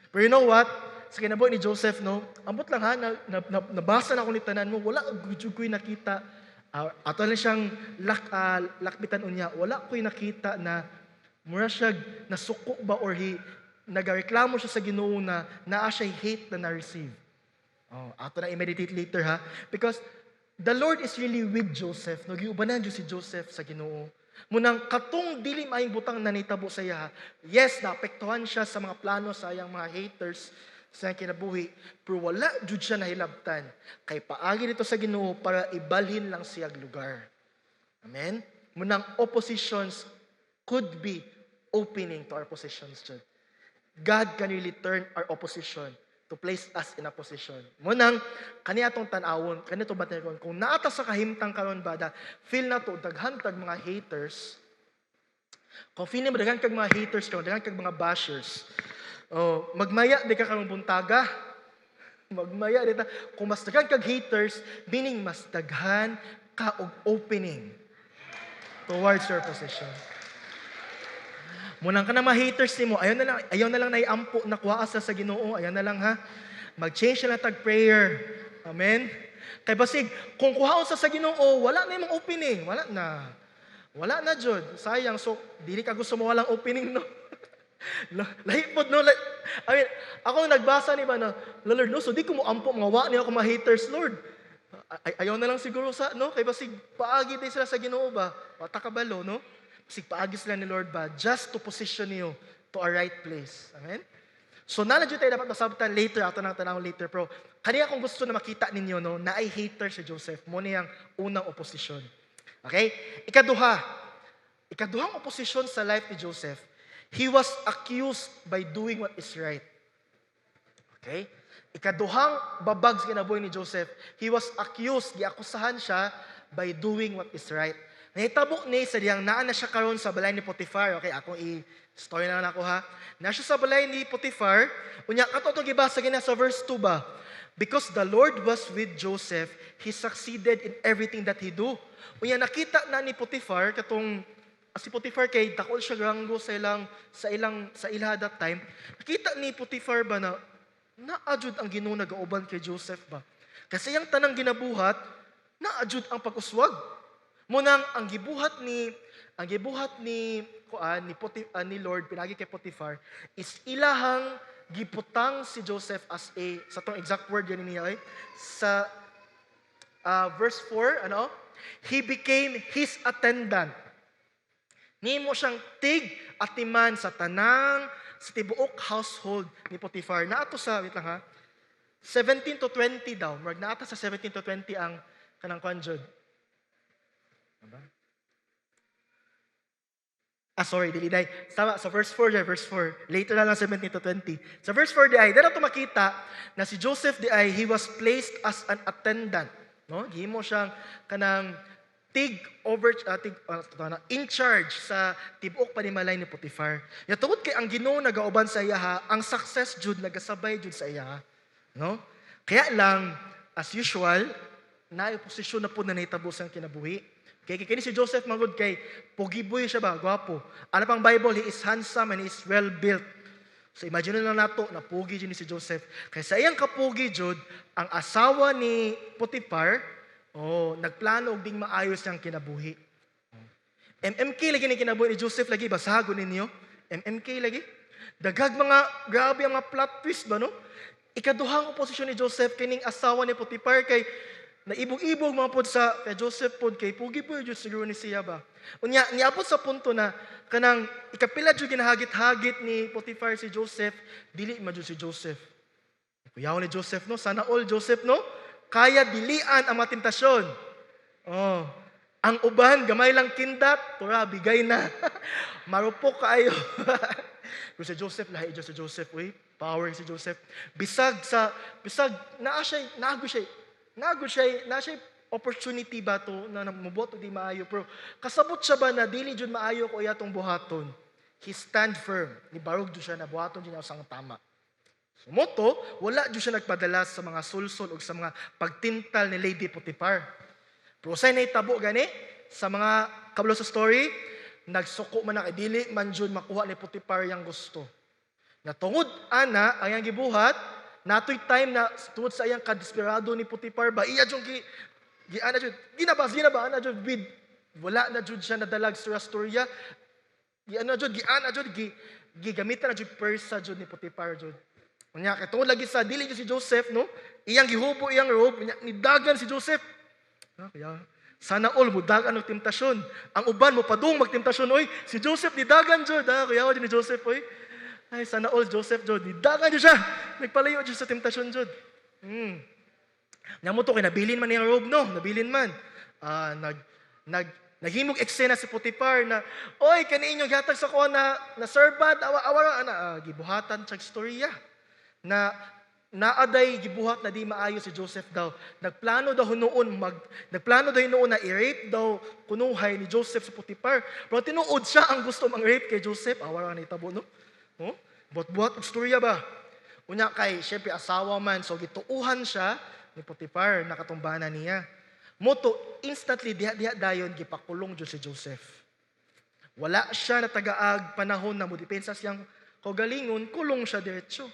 But you know what? Sa kinabuhi ni Joseph, no? Ambot lang ha, nabasa na ako ni tanan mo, wala dyan ko'y nakita. Ato lang siyang lakbitan unya, wala ko'y nakita na mura siya nasuko ba or nagareklamo siya sa Ginoo na naa siya hate na na-receive. Ato na i-meditate later ha. Because the Lord is really with Joseph. Nagiubanan Diyos si Joseph sa Ginoo. Munang katong dili maayong butang na nitabo sa iya. Yes, naapektuhan siya sa mga plano sa iyang mga haters sa kinabuhi, pero wala jud siya nahilabtan. Kay paagi dito sa Ginoo para ibalhin lang siyang lugar. Amen? Munang oppositions could be opening to our positions, Jud. God can really turn our opposition to place us in a position. Munang, kaniya itong tanawon, kanito ba tayo kung naata sa kahimtang karon bada, feel na to, daghan kag mga haters, kung feel na daghan kag mga haters, kung daghan kag mga bashers, magmaya di ka karong buntaga. Magmaya di ta. Kung mas daghan kag haters, meaning mas daghan ka og opening towards your position. Munang ka na mga haters nimo, ayaw na lang naiampo na kuha sa Ginoo, ayaw na lang ha. Mag-change na tag prayer. Amen. Kay basig kung kuhaon sa Ginoo, wala na imong opening, wala na. Wala na jud. Sayang, so dili ka gusto mo walang opening no. Lahipod no, I mean, ako nagbasa ni ba na, Lord, no, so di ko mo ampo, mga wa niya ako mga haters, Lord. Ayaw na lang siguro sa, no, kay basig paagi din sila sa Ginoo ba, wata kabalo, no, basig paagi sila ni Lord ba, just to position you to a right place. Amen? So, nanadyo tayo dapat masabtan later, ato nang tanong later, pero kaniya kung gusto na makita ninyo, no, na ay hater si Joseph, mo niyang unang oposisyon. Okay? Ikaduhang oposisyon sa life ni Joseph, he was accused by doing what is right. Okay? Ikaduhang babag sa kinabuhi ni Joseph, he was accused, giakusahan siya by doing what is right. Nahitabo ni sa diyang naan na siya karon sa balay ni Potiphar. Okay, akong i-story na ako ha. Na siya sa balay ni Potiphar, unya ato itong gibasa gina sa verse 2 ba? Because the Lord was with Joseph, he succeeded in everything that he do. Unya nakita na ni Potiphar katong si Potiphar kay dakol siya granggo sa ila that time. Nakita ni Potiphar ba na naajud ang Ginoo nagauban kay Joseph ba? Kasi yung tanang ginabuhat, naajud ang pag-uswag. Munang ang gibuhat ni Lord pinagi kay Potiphar is ilahang giputang si Joseph as sa tong exact word yan niya sa verse 4, he became his attendant. Nimo siyang tig at timan sa sa tibuok household ni Potiphar. Naato sa, 17 to 20 daw. Naata sa 17 to 20 ang kanang konjud. Diba? Dili day. Sama, sa verse 4 verse 4. Later na lang 17 to 20. Sa verse 4 dahil ito makita na si Joseph he was placed as an attendant. No? Gihimo siyang kanang in charge sa tibok panimalay ni Potiphar. Tungod kay ang Ginoo nagauban sa iya, ang success jud nagasabay jud sa iya, no? Kaya lang as usual, naay posisyon na po na nahitabo sa kinabuhi. Kay kini si Joseph magud kay pogiboy siya ba, gwapo. Ano pang Bible, he is handsome and he is well built. So imagine na nato na pogi jud ni si Joseph. Kay sa iyang kapogi jud ang asawa ni Potiphar nagplano og ding maayos siyang kinabuhi. MMK lagi ni kinabuhi ni Joseph lagi, basahagon ninyo. MMK lagi. Dagag grabe ang mga plot twist ba, no? Ikaduhang oposisyon ni Joseph kining asawa ni Potiphar kay naibog-ibog mga pod sa kay Joseph pod kay pugi po jud siguro ni siya ba. Unya niabot sa punto na kanang ikapila jud ginahagit-hagit ni Potiphar si Joseph, dili man jud si Joseph. Kuyaw ni Joseph no, sana all Joseph no, kaya dilian ang mga tentasyon. Oh, ang uban gamay lang kindat, tura bigay na. Marupok kaayo. Pero si Joseph lahi jud si Joseph, uy, power si Joseph. Bisag naa siya opportunity ba to na mabuot di maayo, pero kasabot siya ba na dili jud maayo ko iyatong buhaton. He stand firm. Ni barog jud siya na buhaton jud niya sang tama. Sumoto, wala jud siya nagpadala sa mga sulsol o sa mga pagtintal ni Lady Potiphar. Pero say nahitabo gani sa mga kabalo sa story, nagsuko man na dili man jud makuha ni Potiphar yang gusto. Natungod ana ang iyang gibuhat, natoy time na tungod sa iyang kadesperado ni Potiphar ba iya jud ana jud ginaba ana jud bid wala na jud siya nadalag sa storya. Giana jud gigamitan na jud persa jud ni Potiphar jud. Unya kay tungod lagi sa dili jud si Joseph no, iyang gihubo iyang robe, nidagan si Joseph. Kaya sana all mo dagan og temptasyon. Ang uban mo padung magtemptasyon oy, si Joseph nidagan jud kaya jud ni Joseph oy. Ay, sana all Joseph jud nidagan jud siya. Nagpalayo jud sa temptasyon jud. Nya mo to kay nabilin man niyang robe no, nabilin man. Naghimog eksena si Potiphar na, oy, kani inyo gihatag sa ko na servant, awara ana, gibuhatan sa istorya. Na naaday gibuhat na di maayo si Joseph daw. Nagplano daw noon na i-rape daw kunuhay ni Joseph si Potiphar. Pero tinuod siya ang gusto mang-rape kay Joseph. Awara na itabo no? Buhat ang istorya ba? Unya kay, syempre asawa man, so gituuhan siya ni Potiphar, nakatumbana niya. Moto, instantly, diha dayon, gipakulong dyan si Joseph. Wala siya na tagaag panahon na mo depensa siyang kaugalingon, kulong siya diretso.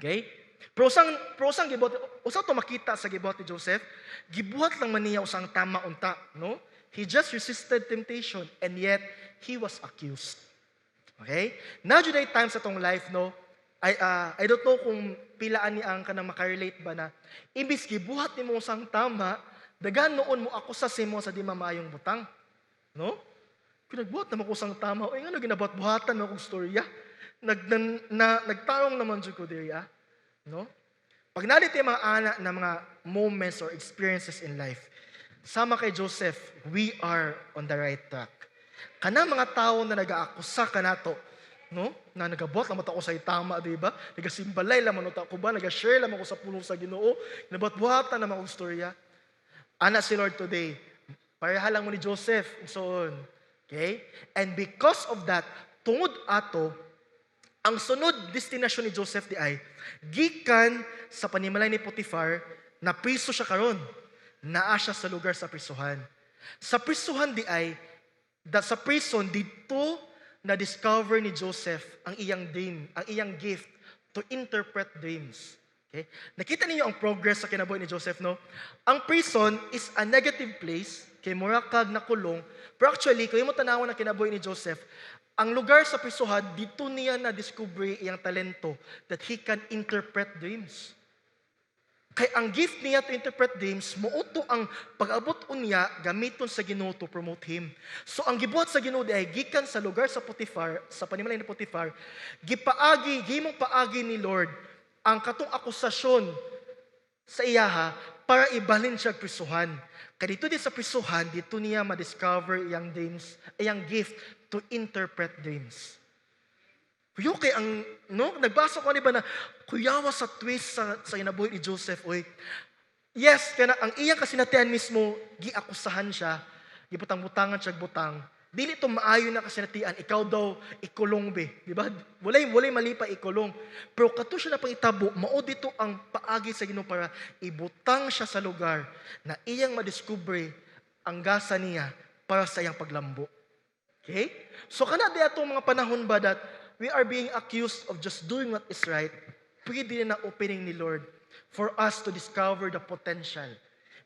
Okay? Pero usang gibuhat, usa to makita sa gibuhat ni Joseph, gibuhat lang man niya usang tama unta, no? He just resisted temptation and yet he was accused. Okay? Now, Juday times sa tong life, no? I don't know kung pilaan ni ang kanang makarelate ba na imbis gibuhat ni mo sang tama, dagan noon mo ako sa simo sa di mamayong butang. No? Pinagbuhat naman ko sang tama. O nga, ginabuhat-buhatan mo akong storya. Nagtarong naman dyan ko diriya. No? Pag nalit yung mga anak na mga moments or experiences in life, sama kay Joseph, we are on the right track. Kanang mga tao na nag-aakusa ka nato, no? Na nagabot naman ako sa itama, di ba? Nagasimbalay naman ako ba? Nag-share naman ako sa puno sa Ginoo. Nabat-buhatan naman akong storya. Ana si Lord today. Pareha lang mo ni Joseph. So on. Okay? And because of that, tungod ato, ang sunod destinasyon ni Joseph di ay, gikan sa panimalay ni Potiphar, na priso siya karon. Naa siya sa lugar sa prisuhan. Sa prisuhan di ay, sa prison, dito na-discover ni Joseph ang iyang dream, ang iyang gift to interpret dreams. Okay? Nakita niyo ang progress sa kinabuhi ni Joseph, no? Ang prison is a negative place, kay murakag na kulong, pero actually, kung mo tanawan ang kinabuhi ni Joseph, ang lugar sa prisuhan, dito niya na-discover iyang talento that he can interpret dreams. Kay ang gift niya to interpret dreams, muuto ang pag-abot unya gamiton sa Ginoo to promote him. So ang gibuhat sa Ginoo ay gikan sa lugar sa Potiphar, sa panimalay ni Potiphar, gimong paagi ni Lord ang katong akusasyon sa iyaha para ibalhin siya prisuhan. Kaya dito din sa prisuhan, dito niya ma-discover iyang dreams, iyang gift to interpret dreams. Kuyo kay ang nagbasa ko ni ba na kuyawa sa twist sa inabuhi ni Joseph oy. Yes, kana ang iyang kasinatian mismo giakusahan siya, gibutang-butangan siya butang. Dili to maayo na kasinatian, ikaw daw ikulong be, di ba? Walay malipa ikulong. Pero kato siya na pangitabo, mao dito ang paagi sa Ginoo para ibutang siya sa lugar na iyang madiskubre ang gasa niya para sa iyang paglambo. Okay? So kana di atong mga panahon ba that we are being accused of just doing what is right, pwede na opening ni Lord for us to discover the potential.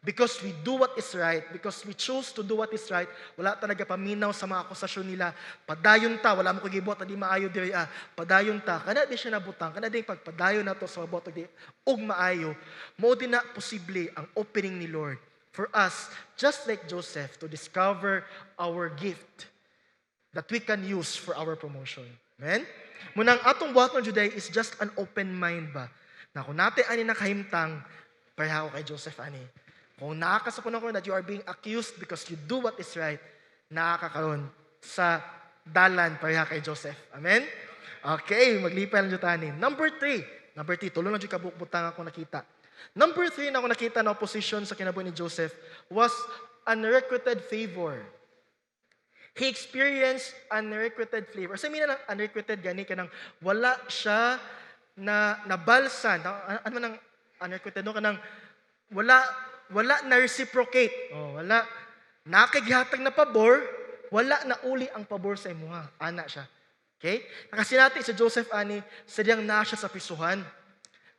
Because we do what is right, because we choose to do what is right, wala talaga paminaw sa mga akusasyon nila. Padayon ta, wala mo kagibot, di maayo diri padayon ta. Kana di siya nabutang, kana di pagpadayon nato sa mabot og maayo, mao din na posible ang opening ni Lord for us, just like Joseph, to discover our gift that we can use for our promotion. Amen? Munang atong buhaton Juday is just an open mind ba? Na kung natin ani nakahimtang, pareha ko kay Joseph ani. Kung nakakasapunan ko that you are being accused because you do what is right, nakakaroon sa dalan pareha kay Joseph. Amen? Okay, maglipay lang jutani. Number 3, tulo na dyan kabukbutang ako nakita. Number 3 na ako nakita na opposition sa kinabuhi ni Joseph was unrequited favor. He experienced unrequited favor. Sa mina ng unrequited, gani ka nang wala siya na nabalsan. Ano man ang unrequited? No? Kanang wala na reciprocate. Wala. Nakaghihatag na pabor, wala na uli ang pabor sa imuha. Ana siya. Okay? Kasi natin sa Joseph ani, sadyang na siya sa prisuhan.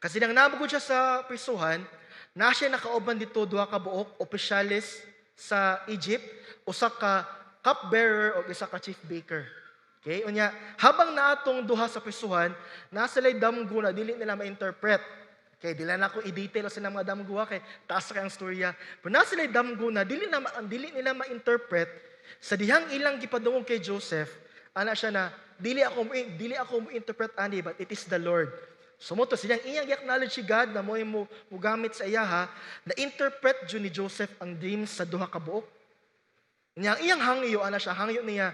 Kasi nang nabugod siya sa prisuhan, na siya nakauban dito duha ka buok opisyalis sa Egypt, usa ka cupbearer o isa ka chief baker. Okay? Unya, habang naatong duha sa prisuhan, nasa lay damgo na dili nila ma-interpret. Okay, dili na ako i-detail sa mga damgo kay taas ka ang storya. Pero nasa lay damgo na dili nila ma-interpret sa dihang ilang gipadungog kay Joseph, ana siya na dili ako mo interpret ani, but it is the Lord. Sumoto silang iyang i-acknowledge si God na mo gamit sa iyaha na interpret jud ni Joseph ang dreams sa duha ka buok. Iyang hangyo ana siya, hangyo niya,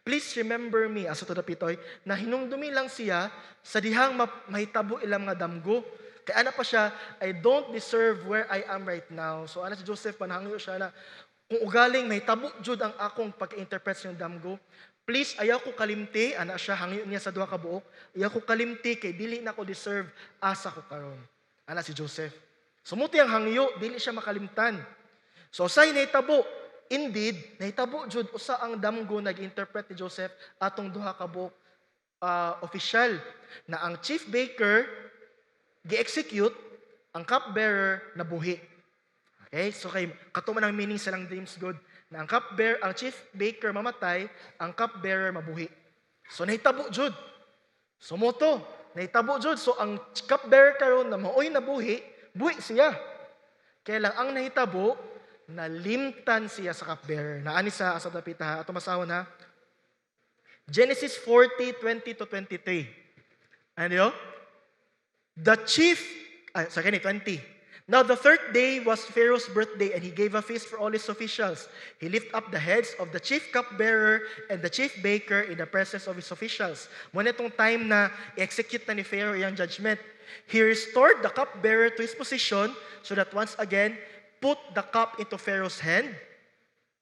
please remember me, aso to dapitoy, na hinumdumi lang siya sa dihang mahitabo ilang mga damgo. Kaya ana pa siya, I don't deserve where I am right now. So ana si Joseph, panhangyo siya na, kung ugaling mahitabo jud ang akong pag-interpret sa damgo, please, ayaw ko kalimti, ana siya, hangyo niya sa duha ka buok, ayaw ko kalimti, kay dili na ko deserve asa ko karon. Ana si Joseph. Sumuti ang hangyo, dili siya makalimtan. So say nahitabo, indeed, nahitabo jud usa ang damgo nag-interpret ni Joseph atong duha ka buok official na ang chief baker gi-execute, ang cupbearer nabuhi. Okay? So kay katuman ang meaning sa lang dreams good na ang chief baker mamatay, ang cupbearer mabuhi. So nahitabo jud. Sumoto, nahitabo jud. So ang cupbearer karon na maoy nabuhi, buhi siya. Kaya lang ang nahitabo, nalimtan siya sa cupbearer. Naani sa dapita ato masawon ha. Genesis 40:20-23. Ano? The chief, 20. Now the third day was Pharaoh's birthday, and he gave a feast for all his officials. He lifted up the heads of the chief cupbearer and the chief baker in the presence of his officials. Muna itong time na i-execute na ni Pharaoh yung judgment. He restored the cupbearer to his position so that once again, put the cup into Pharaoh's hand.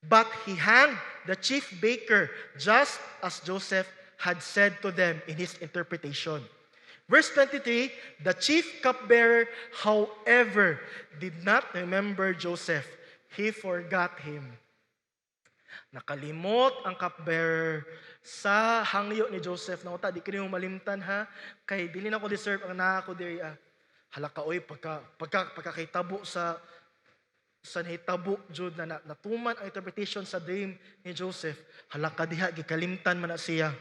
But he hanged the chief baker just as Joseph had said to them in his interpretation. Verse 23, the chief cupbearer, however, did not remember Joseph. He forgot him. Nakalimot ang cupbearer sa hangyo ni Joseph na uta, di kini mo malimtan ha, kay dili na ko deserve ang naa ko diri halaka oy pagkakitabo sa nahitabo jud na natuman ang interpretation sa dream ni Joseph, halaka diha gikalimtan man na siya.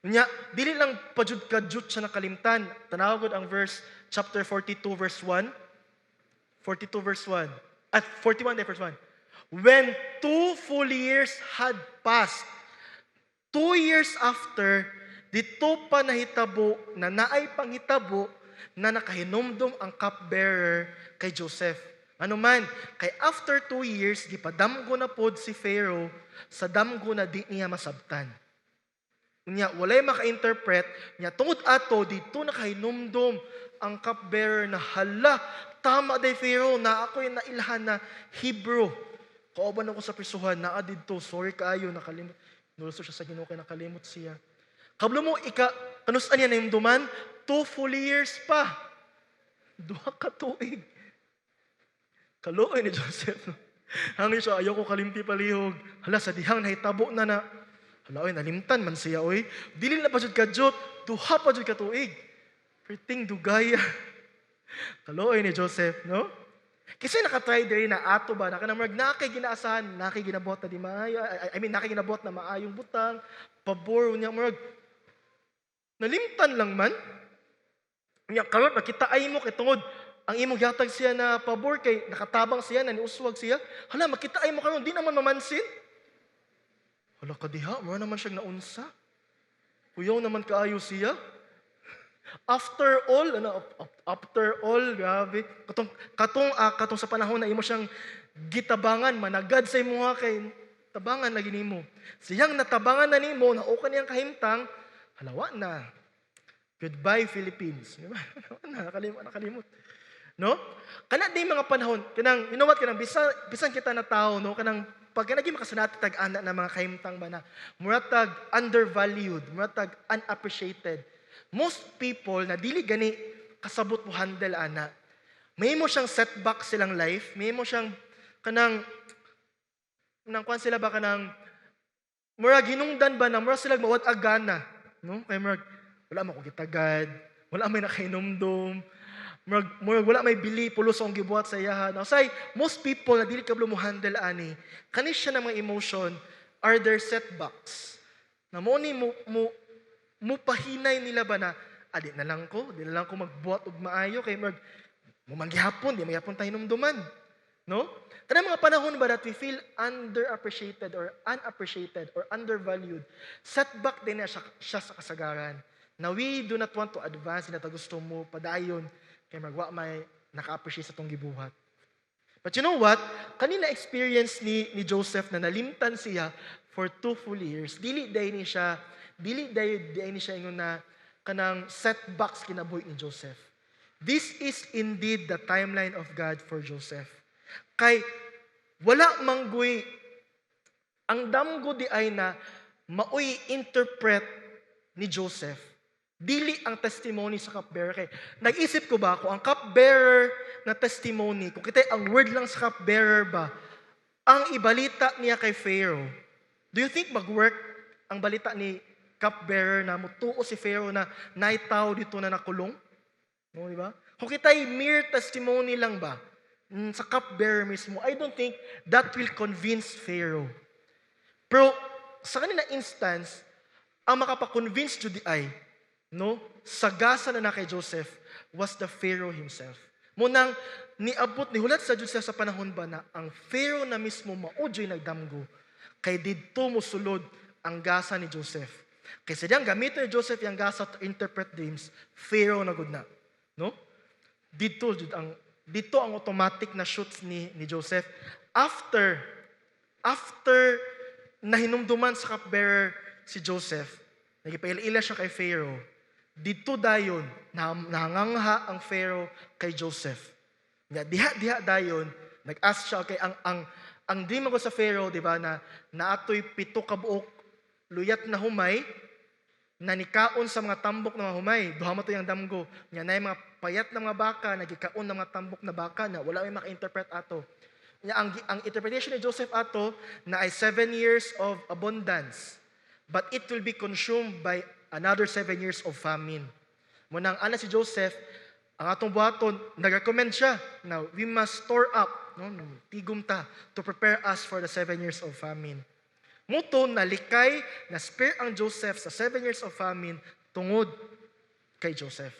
Unya, dili lang pajud-kajud siya nakalimtan. Tanaw gud ang chapter 42 verse 1. 42 verse 1. At 41 verse 1. When 2 full years had passed, 2 years after, dito pa nahitabo na naay panghitabo na nakahinumdum ang cupbearer kay Joseph. Ano man, kay after 2 years, gipadamgo na pod si Pharaoh sa damgo na di niya masabtan. Nya walay maka-interpret nya tungod ato dito nakahinumdum ang cupbearer na hala tama day Pharaoh na ako'y nailhan na Hebrew. Kauban ako sa prisuhan na didto, sorry kaayo nakalimot. Nulo siya sa Ginoo kay nakalimot siya. Kablo mo kanus-an niya nahimduman 2 full years pa. 2 ka tuig. Kaluoy ni Joseph. Hangin siya ayaw ko kalimti palihog. Hala sa dihang nahitabo na hala, oy, nalimtan man siya, oy. Dili na pa jud kajot, duha pa jud ka tuig. Perting dugaya. Kaloy ni Joseph, no? Kasi nakatry diri na ato ba, na kanang marag nakay ginaasahan, nakay ginabot na di maayo, nakay ginabot na maayong butang, pabor, unya marag, nalimtan lang man. Unya karon makita ay mo kay tungod ang imong gihatag siya na pabor kay nakatabang siya na niuswag siya. Hala makita ay mo karon di naman mamansin. Hala kadiha, mo naman siyang naunsa. Kuyaw naman kaayo siya. After all, grabe. Katong sa panahon na imo siyang gitabangan, managad sa imo nga kay tabangan lagi nimo. Siyang natabangan na nimo, naukan niyang kahimtang, halawa na. Goodbye, Philippines. Diba? Nakalimot. No? Kana di mga panahon, kanang, you know what, kanang bisan kita na tao, no? Kanang, pag naging makasanati tag-ana na mga kahimtang ba na, muratag undervalued, muratag unappreciated. Most people na dili gani kasabot mo handle ana. May mo siyang setback silang life, may mo siyang kanang kwan sila ba kanang murag hinungdan ba na murag sila mawad agana, no? Kay murag wala man ko gitagad, wala may nakainomdom, murag wala may bili pulos ang gibuhat sa iyaha. Now say most people na dili kablo mo handle ani, kani siya ng mga emotion are their setbacks. Na mo ni mo pahinay nila ba na di na lang ko magbuhat og maayo kay murag mo manggihapon, di magyapon tayo numduman. No? Tanang mga panahon ba that we feel underappreciated or unappreciated or undervalued, setback din na siya sa kasagaran. Now, we do not want to advance na gusto mo padayon kay magwa may naka-appreciate sa tong gibuhat. But you know what? Kanina experience ni Joseph na nalimtan siya for 2 full years. Dili day ni siya ingon na kanang setbacks kinabuhi ni Joseph. This is indeed the timeline of God for Joseph. Kay wala manggoy ang damgo di ay na maoy interpret ni Joseph. Dili ang testimony sa cupbearer. Kay nag-isip ko ba kung ang cupbearer na testimony, kung kita ang word lang sa cupbearer ba, ang ibalita niya kay Pharaoh, do you think mag-work ang balita ni cupbearer na mutuo si Pharaoh na naitaw dito na nakulong? No, di ba? Kung kita'y mere testimony lang ba, sa cupbearer mismo, I don't think that will convince Pharaoh. Pero sa kanina instance, ang makapakonvince Judy ay, no, sagasa na kay Joseph was the Pharaoh himself. Munang niabot, nihulat sa Joseph sa panahon ba na ang Pharaoh na mismo maudyo'y nagdamgo, kay didto mo sulod ang gasa ni Joseph. Kay sadyang gamitin ni Joseph yung gasa to interpret dreams, Pharaoh na gud na. No? Dito ang automatic na shoots ni Joseph. After na hinumduman sa cupbearer si Joseph, nagipaila siya kay Pharaoh, dito dayon, nahangangha ang Pharaoh kay Joseph. Diha dayon, nag-ask siya, okay, ang dream ko sa Pharaoh, di ba, na naatoy 7 ka buok luyat na humay, na nikaon sa mga tambok na mga humay, duha mo to yung damgo, nga na yung mga payat na mga baka, nagikaon ng mga tambok na baka, na wala may maka-interpret ato. Ang interpretation ni Joseph ato, na ay 7 years of abundance, but it will be consumed by another 7 years of famine. Munang ana si Joseph, ang atong buhaton, nag-recommend siya, now, we must store up, no, tigom ta, to prepare us for the 7 years of famine. Muto, nalikay, na-spare ang Joseph sa 7 years of famine tungod kay Joseph.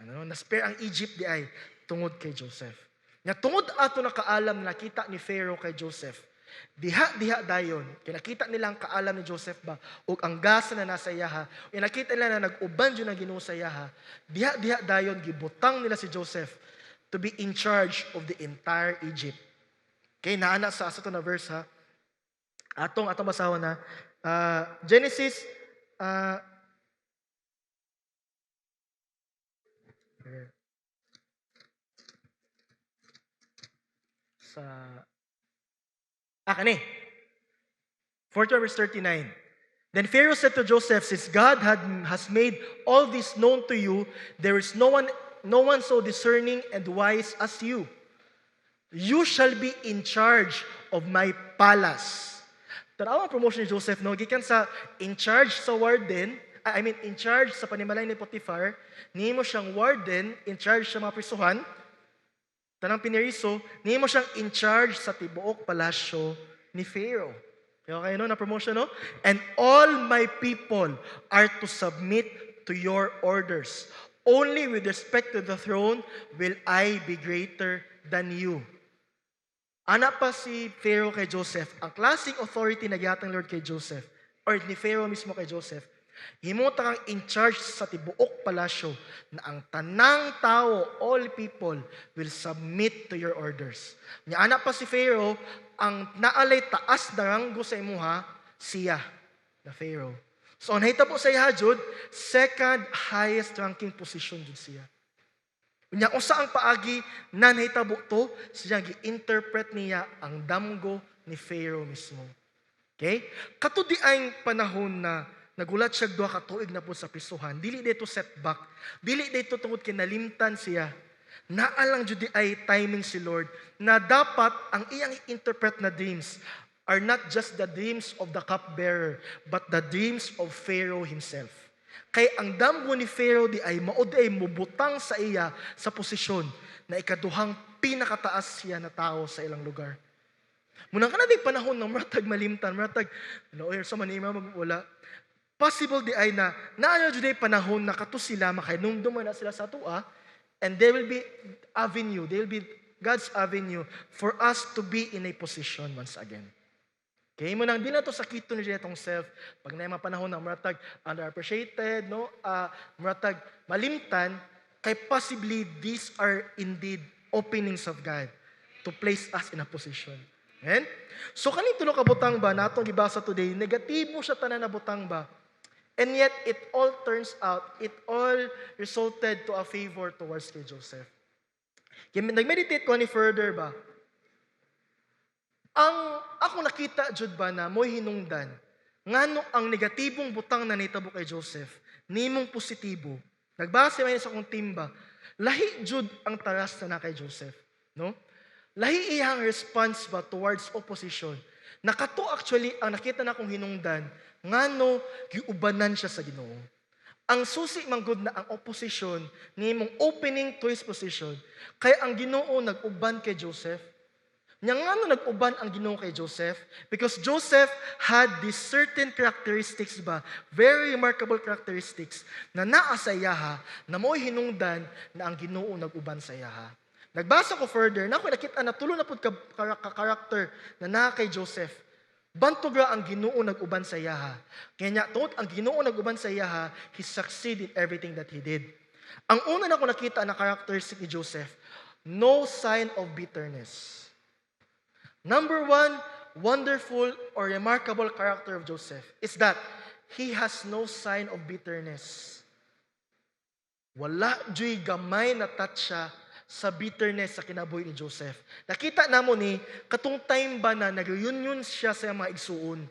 Na-spare ang Egypt di ay tungod kay Joseph. Tungod ato na kaalam nakita ni Pharaoh kay Joseph. Diha dayon, kinakita nila ang kaalam ni Joseph ba, o ang gasa na nasa iyaha, o nakita nila na nag-uban yun na Ginoo sa iyaha, diha dayon, gibutang nila si Joseph to be in charge of the entire Egypt. Okay, naana sa ato na verse ha. Atong basawa na. Genesis, kani. 41 verse 39. Then Pharaoh said to Joseph, since God has made all this known to you, there is no one so discerning and wise as you. You shall be in charge of my palace. Tanaw ang promotion ni Joseph, no? Gikan sa in charge sa warden, in charge sa panimalay ni Potiphar, nimo siyang warden, in charge sa mga prisuhan. tanang piniriso, nimo siyang in charge sa tibuok palasyo ni Pharaoh. Okay, no? Na-promotion, no? And all my people are to submit to your orders. Only with respect to the throne will I be greater than you. Ana pa si Pharaoh kay Joseph. Ang klaseng authority na giyatang Lord kay Joseph, or ni Pharaoh mismo kay Joseph, himota kang in charge sa tibuok palasyo na ang tanang tao, all people, will submit to your orders. Nya anak pa si Pharaoh, ang naalay taas na ranggo sa imuha, siya, na Pharaoh. So, ang nahitabo sa iya, Jud, second highest ranking position, Jud siya. Nya usa ang paagi na nahitabo to, siya gi-interpret niya ang damgo ni Pharaoh mismo. Okay? Katudi ay panahon na nagulat siya duha ka tuig na po sa prisuhan. Dili dito setback. Dili dito tungod kinalimtan siya. Naalang jud ay timing si Lord na dapat ang iyang interpret na dreams are not just the dreams of the cupbearer, but the dreams of Pharaoh himself. Kay ang damgo ni Pharaoh di ay maod ay mubutang sa iya sa posisyon na ikaduhang pinakataas siya na tao sa ilang lugar. Muna ka na di panahon ng maratag malimtan, maratag, sa manima wala. Possible di ay na naano jud ay panahon na kato sila makainumduman na sila sa tua, and there will be avenue, there will be God's avenue for us to be in a position once again. Okay, mo nang di na to sakito ni itong self, pag na mga panahon ng maratag underappreciated, no? Maratag malimtan, kay possibly these are indeed openings of God to place us in a position. Amen? So kaning tulo ka butang ba natong gibasa today, negatibo siya tanan na butang ba? And yet it all turns out, it all resulted to a favor towards kay Joseph. Kaya nag-meditate ko ni further ba? Ang ako nakita jud ba na mo'y hinungdan, ngano ang negatibong butang na nitabo kay Joseph, nimong positibo. Nagbase man sa kong timba, lahi jud ang taras na kay Joseph, no? Lahi iyang response ba towards opposition. Nakato actually ang nakita na kong hinungdan, ngano giubanan siya sa Ginoo. Ang susi manggod na ang opposition nimong opening to his position, kay ang Ginoo nag-uban kay Joseph. Nya ngano nag-uban ang Ginoo kay Joseph? Because Joseph had these certain characteristics ba, very remarkable characteristics na naa sa iyaha, na mo'y hinungdan na ang Ginoo nag-uban sa iyaha. Nagbasa ko further, na ako nakita na tulo na po ka-character na naa kay Joseph. Bantog ra ang Ginoo nag-uban sa iyaha. Kaya nya, tungod ang Ginoo nag-uban sa iyaha, he succeeded in everything that he did. Ang una na ko nakita na characteristic ni Joseph, no sign of bitterness. Number one, wonderful or remarkable character of Joseph is that he has no sign of bitterness. Wala joy gamay na tatsa sa bitterness sa kinabuhi ni Joseph. Nakita namo ni katong time ba na nag-reunion siya sa mga igsuon.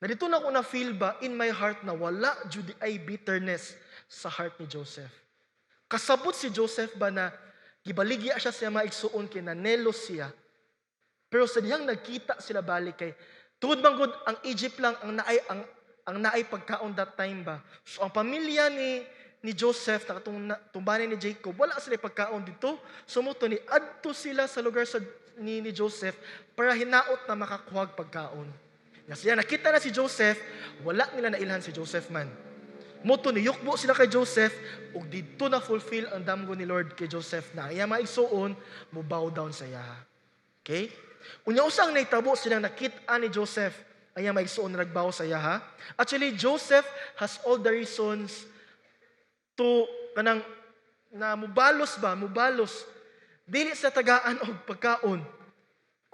Nadito na ko na feel ba in my heart na wala jud ay bitterness sa heart ni Joseph. Kasabot si Joseph ba na gibaligya siya sa mga igsuon kay nanelos siya. Pero sa diyang nagkita sila balik kay tuod manggod ang Egypt lang ang naay pagkaon that time ba. So ang pamilya ni Joseph na tumbanin ni Jacob, wala sila pagkaon dito. Sumuto ni adto sila sa lugar ni Joseph para hinaot na makakuhag pagkaon. Siya nakita na si Joseph, wala nila nailhan si Joseph man. Muto ni yukbo sila kay Joseph ug didto na fulfill ang damgo ni Lord kay Joseph na iya maigsuon mo bow down sa iya. Okay? Unya usang naitabo silang nakita ni Joseph ay maigsuon na nagbaw sa iya ha. Actually, Joseph has all the reasons to kanang na mubalos. Dili sa tagaan og pagkaon.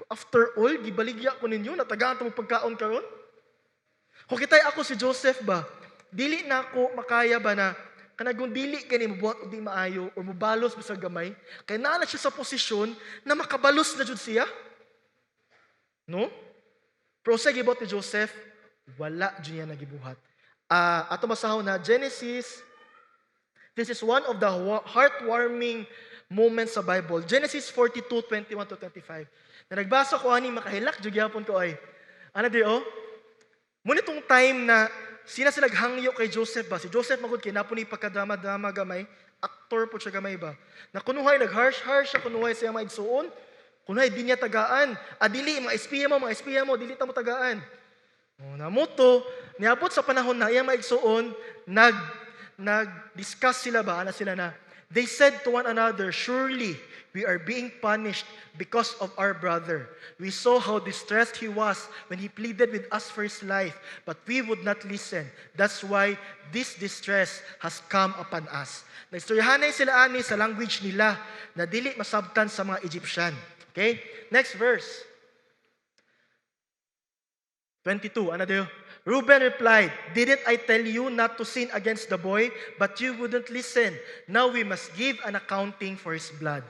After all, gibaligya ko ninyo na tagaan ta mo pagkaon karon. Kung kitay ako si Joseph ba, dili na ako makaya ba na kanang dili kani mobuhat og di maayo o mubalos bisag gamay, kay naa na siya sa posisyon na makabalos na jud siya. No? Pero sa gibot ni Joseph, wala dyan niya nagibuhat. Ato masahon na Genesis, this is one of the heartwarming moments sa Bible. Genesis 42:21-25. Na nagbasa ko ani makahilak jud gyapon ko ay. Ano di oh? Muna itong time na sila hangyo kay Joseph ba? Si Joseph magud kay napo ni pagkadrama-drama gamay, aktor po siya gamay ba? Na kunuhay nag-harsh siya kunuhay siya maigsuon. Kunuhay di niya tagaan. Adili mga espiya mo, dili ta mo tagaan. Namuto, niabot sa panahon na iyang maigsuon, nag-discuss sila ba? Ana sila na, they said to one another, surely we are being punished because of our brother. We saw how distressed he was when he pleaded with us for his life, but we would not listen. That's why this distress has come upon us. Naistoryahanay sila ani sa language nila na dili masabtan sa mga Egyptian. Okay? Next verse. 22, ano dayo? Reuben replied, didn't I tell you not to sin against the boy, but you wouldn't listen. Now we must give an accounting for his blood.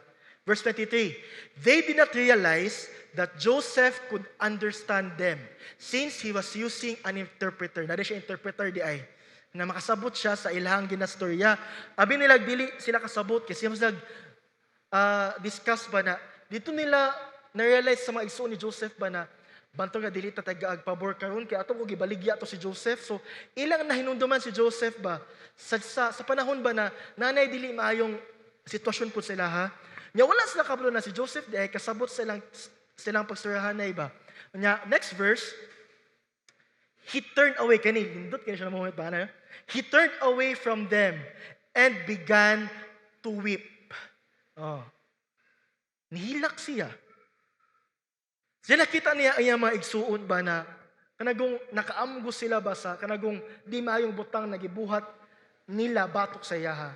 Verse 23, they did not realize that Joseph could understand them since he was using an interpreter. Nari siya interpreter di ay. Na makasabot siya sa ilahang ginastorya. Abi nila dili sila kasabot kasi mas discuss ba na dito nila na-realize sa mga igsoon ni Joseph ba na banto nga dili ta taga-agpabor karon kay ato ko gibaligya to si Joseph. So ilang nahinumduman si Joseph ba sa panahon ba na nanay dili maayong sitwasyon po sila ha. Nya wala sila kabalo na si Joseph di ay kasabot silang pagstoryahanay ba. Nya next verse, he turned away kani lindot kani siya na moment ba na. He turned away from them and began to weep. Nihilak siya. Sila kita niya ay mga igsuon ba na kanagong nakaamgo sila ba sa kanagong di maayong butang nagibuhat nila batok sa iyaha.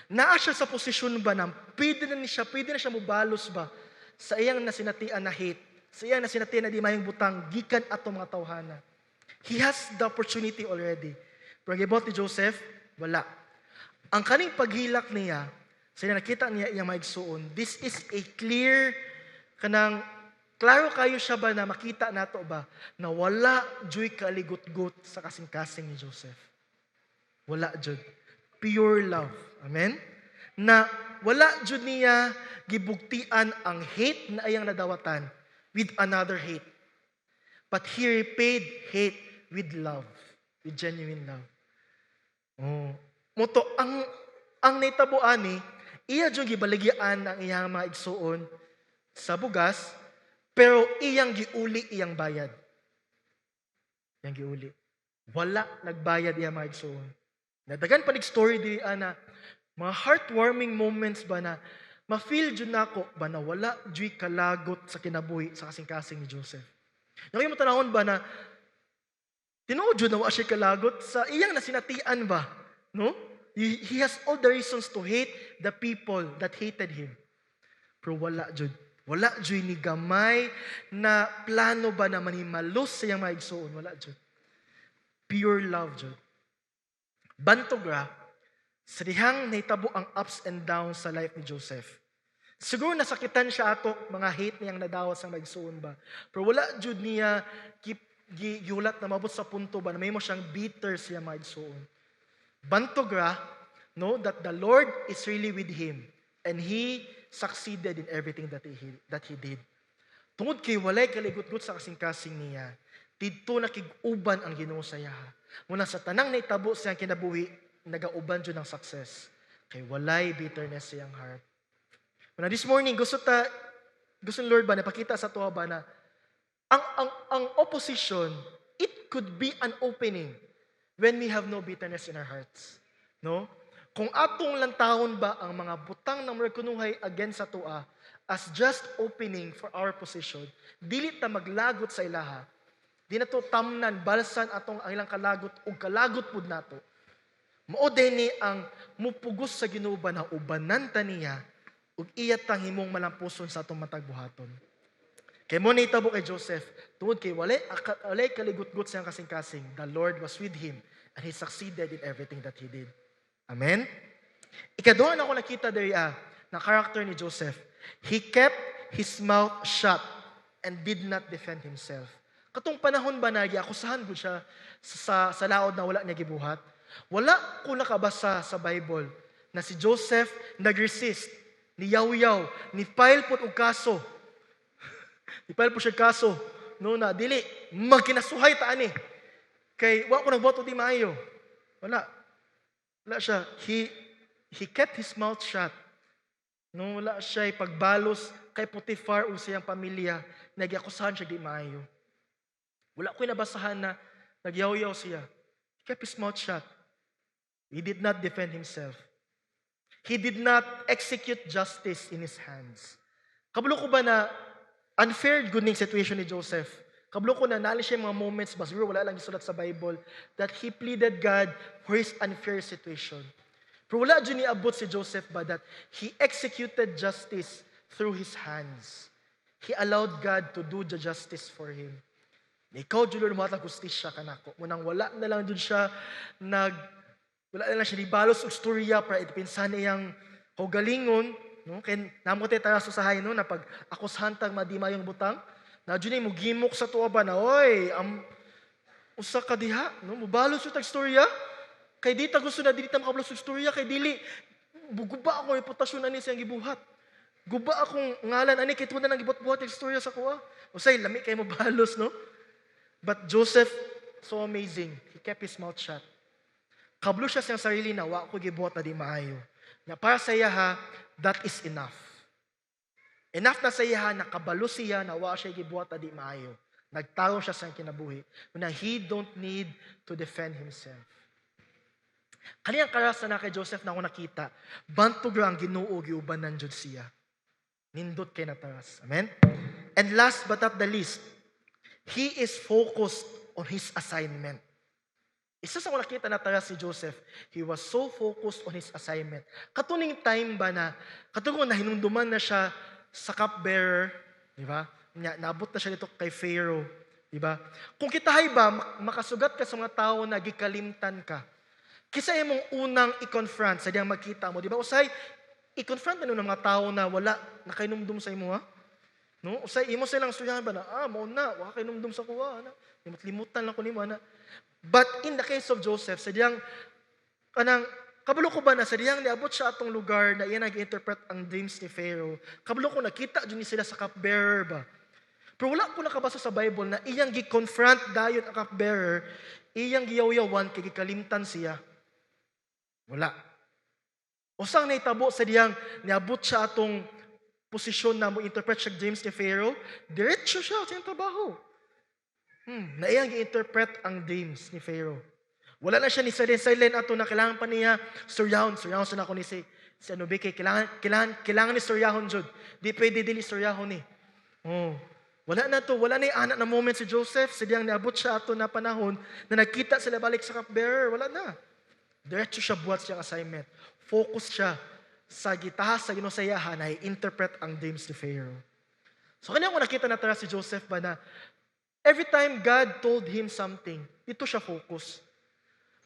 Naa siya sa posisyon ba na pwede na siya mubalos ba sa iyang nasinatian na hate, sa iyang nasinatian na di maayong butang gikan ato mga tawhana. He has the opportunity already. Pero gibot ni Joseph, wala. Ang kaning paghilak niya, sa nakita niya iyang maigsuon, this is a clear kanang klaro kayo siya ba na makita nato ba na wala joy kaligot-got sa kasing-kasing ni Joseph. Wala jud. Pure love. Amen? Na wala jud niya gibugtian ang hate na ayang nadawatan with another hate. But he repaid hate with love. With genuine love. Moto, ang naitabuan ni, iya jud gibaligyan ang iyang mga igsuon sa bugas, pero iyang giuli iyang bayad. Iyang giuli. Wala nagbayad iyang mga igsuon. Nadagan pa story di ana mga heartwarming moments ba na ma-feel jud nako ba na wala jud kalagot sa kinabuhi sa kasing-kasing ni Joseph. Yung mo tanawon ba na tinuod jud na wa siya kalagot sa iyang nasinatian ba, no? He has all the reasons to hate the people that hated him. Pero wala jud. Wala jud ni gamay na plano ba na manimalos sa iyang mga igsuon. Wala jud. Pure love jud. Bantogra, sa dihang nahitabo ang ups and downs sa life ni Joseph. Siguro nasakitan siya ato, mga hate niyang nadawas sa maigsuon ba. Pero wala jud niya gihulat na mabot sa punto ba na may mo siyang bitter siya maigsuon. Bantogra, know that the Lord is really with him and he succeeded in everything that he did. Tungod kay walay kaligut-gut sa kasing-kasing niya, didto nakig-uban ang Ginoo sa iya. Muna sa tanang naitabo siyang kinabuhi, nagauban jud ng success. Kay walay bitterness sa iyang heart. Muna this morning gusto ni Lord ba napakita sa tuwa ba na ang opposition, it could be an opening when we have no bitterness in our hearts. No? Kung atong lantahon ba ang mga butang ng mga kunuhay against sa tua as just opening for our position, dili ta maglagot sa ilaha, di na to tamnan, balsan atong ang ilang kalagot o kalagot pud nato. Mao ni ang mupugos sa Ginoo ba na ubanan ta niya ug iya tang himong malampuson sa atong matag buhaton. Kay mo nahitabo kay Joseph, tungod kay walay kaligut-gut siyang kasing-kasing, the Lord was with him and he succeeded in everything that he did. Amen? Ikaduha na ako nakita diri na character ni Joseph. He kept his mouth shut and did not defend himself. Katong panahon ba na akusahan ko siya sa laod na wala niya gibuhat? Wala ko nakabasa sa Bible na si Joseph nag-resist, ni yaw-yaw, ni file po og kaso. Ni file po siya kaso. No na dili magkinasuhay ta ani. Kay, wa ko nagboto di maayo. Wala. Wala siya. He kept his mouth shut. No, wala siya pagbalos kay Potiphar o siyang pamilya, nagyakusahan siya di maayo. Wala ko'y nabasahan na nagyaw-yaw siya. He kept his mouth shut. He did not defend himself. He did not execute justice in his hands. Kabalo ko ba na unfair good ning situation ni Joseph? Kabalo ko na naali siya mga moments, ba siguro wala lang isulat sa Bible, that he pleaded God for his unfair situation. Pero wala dyan niabot si Joseph ba that he executed justice through his hands. He allowed God to do the justice for him. Ikaw, Lord, matag hustisya ka nako. Munang wala na lang dun siya wala na lang siya nibalos og storya para ipinsan niyang kaugalingon, no? Kaya namote tayo sa sahay, no? Na pag akos hantang madima yung butang, na dyan mo gimok sa tuwa ba na, oy, usa ka diha, no? Mubalos yung tag-storya, kay di ta gusto na, di ta makabalos yung storya, kay dili, guba ako reputasyon ani siyang gibuhat. Guba akong ngalan, ani, kay tuwa na nang gibot-buhat yung storya sa kuha. Usay, lami kayo mabalos, no? But Joseph, so amazing, he kept his mouth shut. Kablo siya siyang sarili na, wa ko gibuhat na di maayo. Na para sa iya ha, that is enough. Enough na sa iya ha, nakabalo siya na wa siya gibuhat na di maayo. Nagtarong siya sa kinabuhi. Na he don't need to defend himself. Kaniyang karasa na kay Joseph na ako nakita, bantog ang Ginoo giuban ng Diyos siya. Nindot kay nataras. Amen? And last but not the least, he is focused on his assignment. Isa sa nakita na taras si Joseph, he was so focused on his assignment. Katuning time ba na, katulong na hinunduman na siya sa cupbearer, di ba? Naabot na siya dito kay Pharaoh, di ba? Kung kitahay ba, makasugat ka sa mga tao na gikalimtan ka, kisa imong unang i-confront sa diyang magkita mo, di ba? Usay, i-confront na ng mga tao na wala, nakainumdum sa imo, ha? No? Usay, imo silang suyahan ba na, mauna, wala kainumdum sa kuha, na? Limutan lang ko ni mo, na? But in the case of Joseph, sa diyang, kabalo ko ba na, sa diyang niabot siya atong lugar na iyan nag-interpret ang dreams ni Pharaoh, kabalo ko nakita dyan sila sa cupbearer ba? Pero wala ko nakabasa sa Bible na iyang gi-confront dayon ang cupbearer, iyang giyaw-yawan, kay gikalimtan siya. Wala. Usang naitabo sa diyang niabot siya atong posisyon na mo interpret siya dreams ni Pharaoh, diretso siya sa iyang trabaho. Na iyang i-interpret ang dreams ni Pharaoh. Wala na siya ni silent ato na kailangan pa niya storyahon sa ako ni si ano kay kailangan ni storyahon jud. Di pwede dili storyahon ni. Wala na to, wala na anak na moment si Joseph, sa diyang niabot siya ato na panahon na nagkita sila balik sa cupbearer, wala na. Diretso siya buhat siyang assignment. Focus siya sa gitahas sa ginusayahan na i-interpret ang dreams ni Pharaoh. So kanya ko nakita na tara si Joseph ba na every time God told him something, dito siya focus.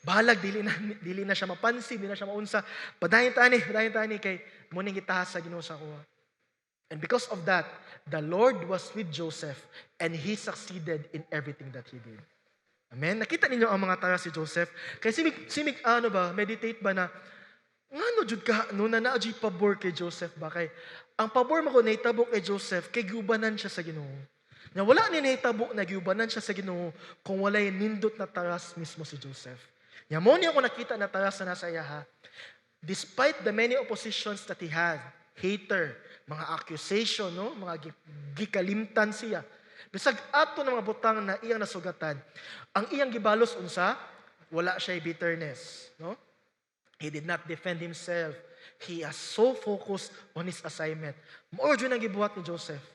Bahalag, dili na siya mapansin, dili na siya maunsa. Padayon tani, kay muning gitahas sa Ginoo sa kuha. And because of that, the Lord was with Joseph and he succeeded in everything that he did. Amen? Nakita ninyo ang mga tara si Joseph. Kaya simig meditate ba na, ngano jud ka, no, na naadjud pabor kay Joseph ba? Kay, ang pabor mo ko naitabo kay Joseph, kay gubanan siya sa Ginoo. Na wala ni nahitabo, nagyubanan siya sa Ginoo kung walay nindot na taras mismo si Joseph. Mo niya ako nakita na taras na nasa iya ha. Despite the many oppositions that he had, hater, mga accusation, no? Mga gikalimtan siya. Bisag ato ng mga butang na iyang nasugatan, ang iyang gibalos unsa, wala siya bitterness, no? He did not defend himself. He is so focused on his assignment. Mao jud ang gibuhat ni Joseph.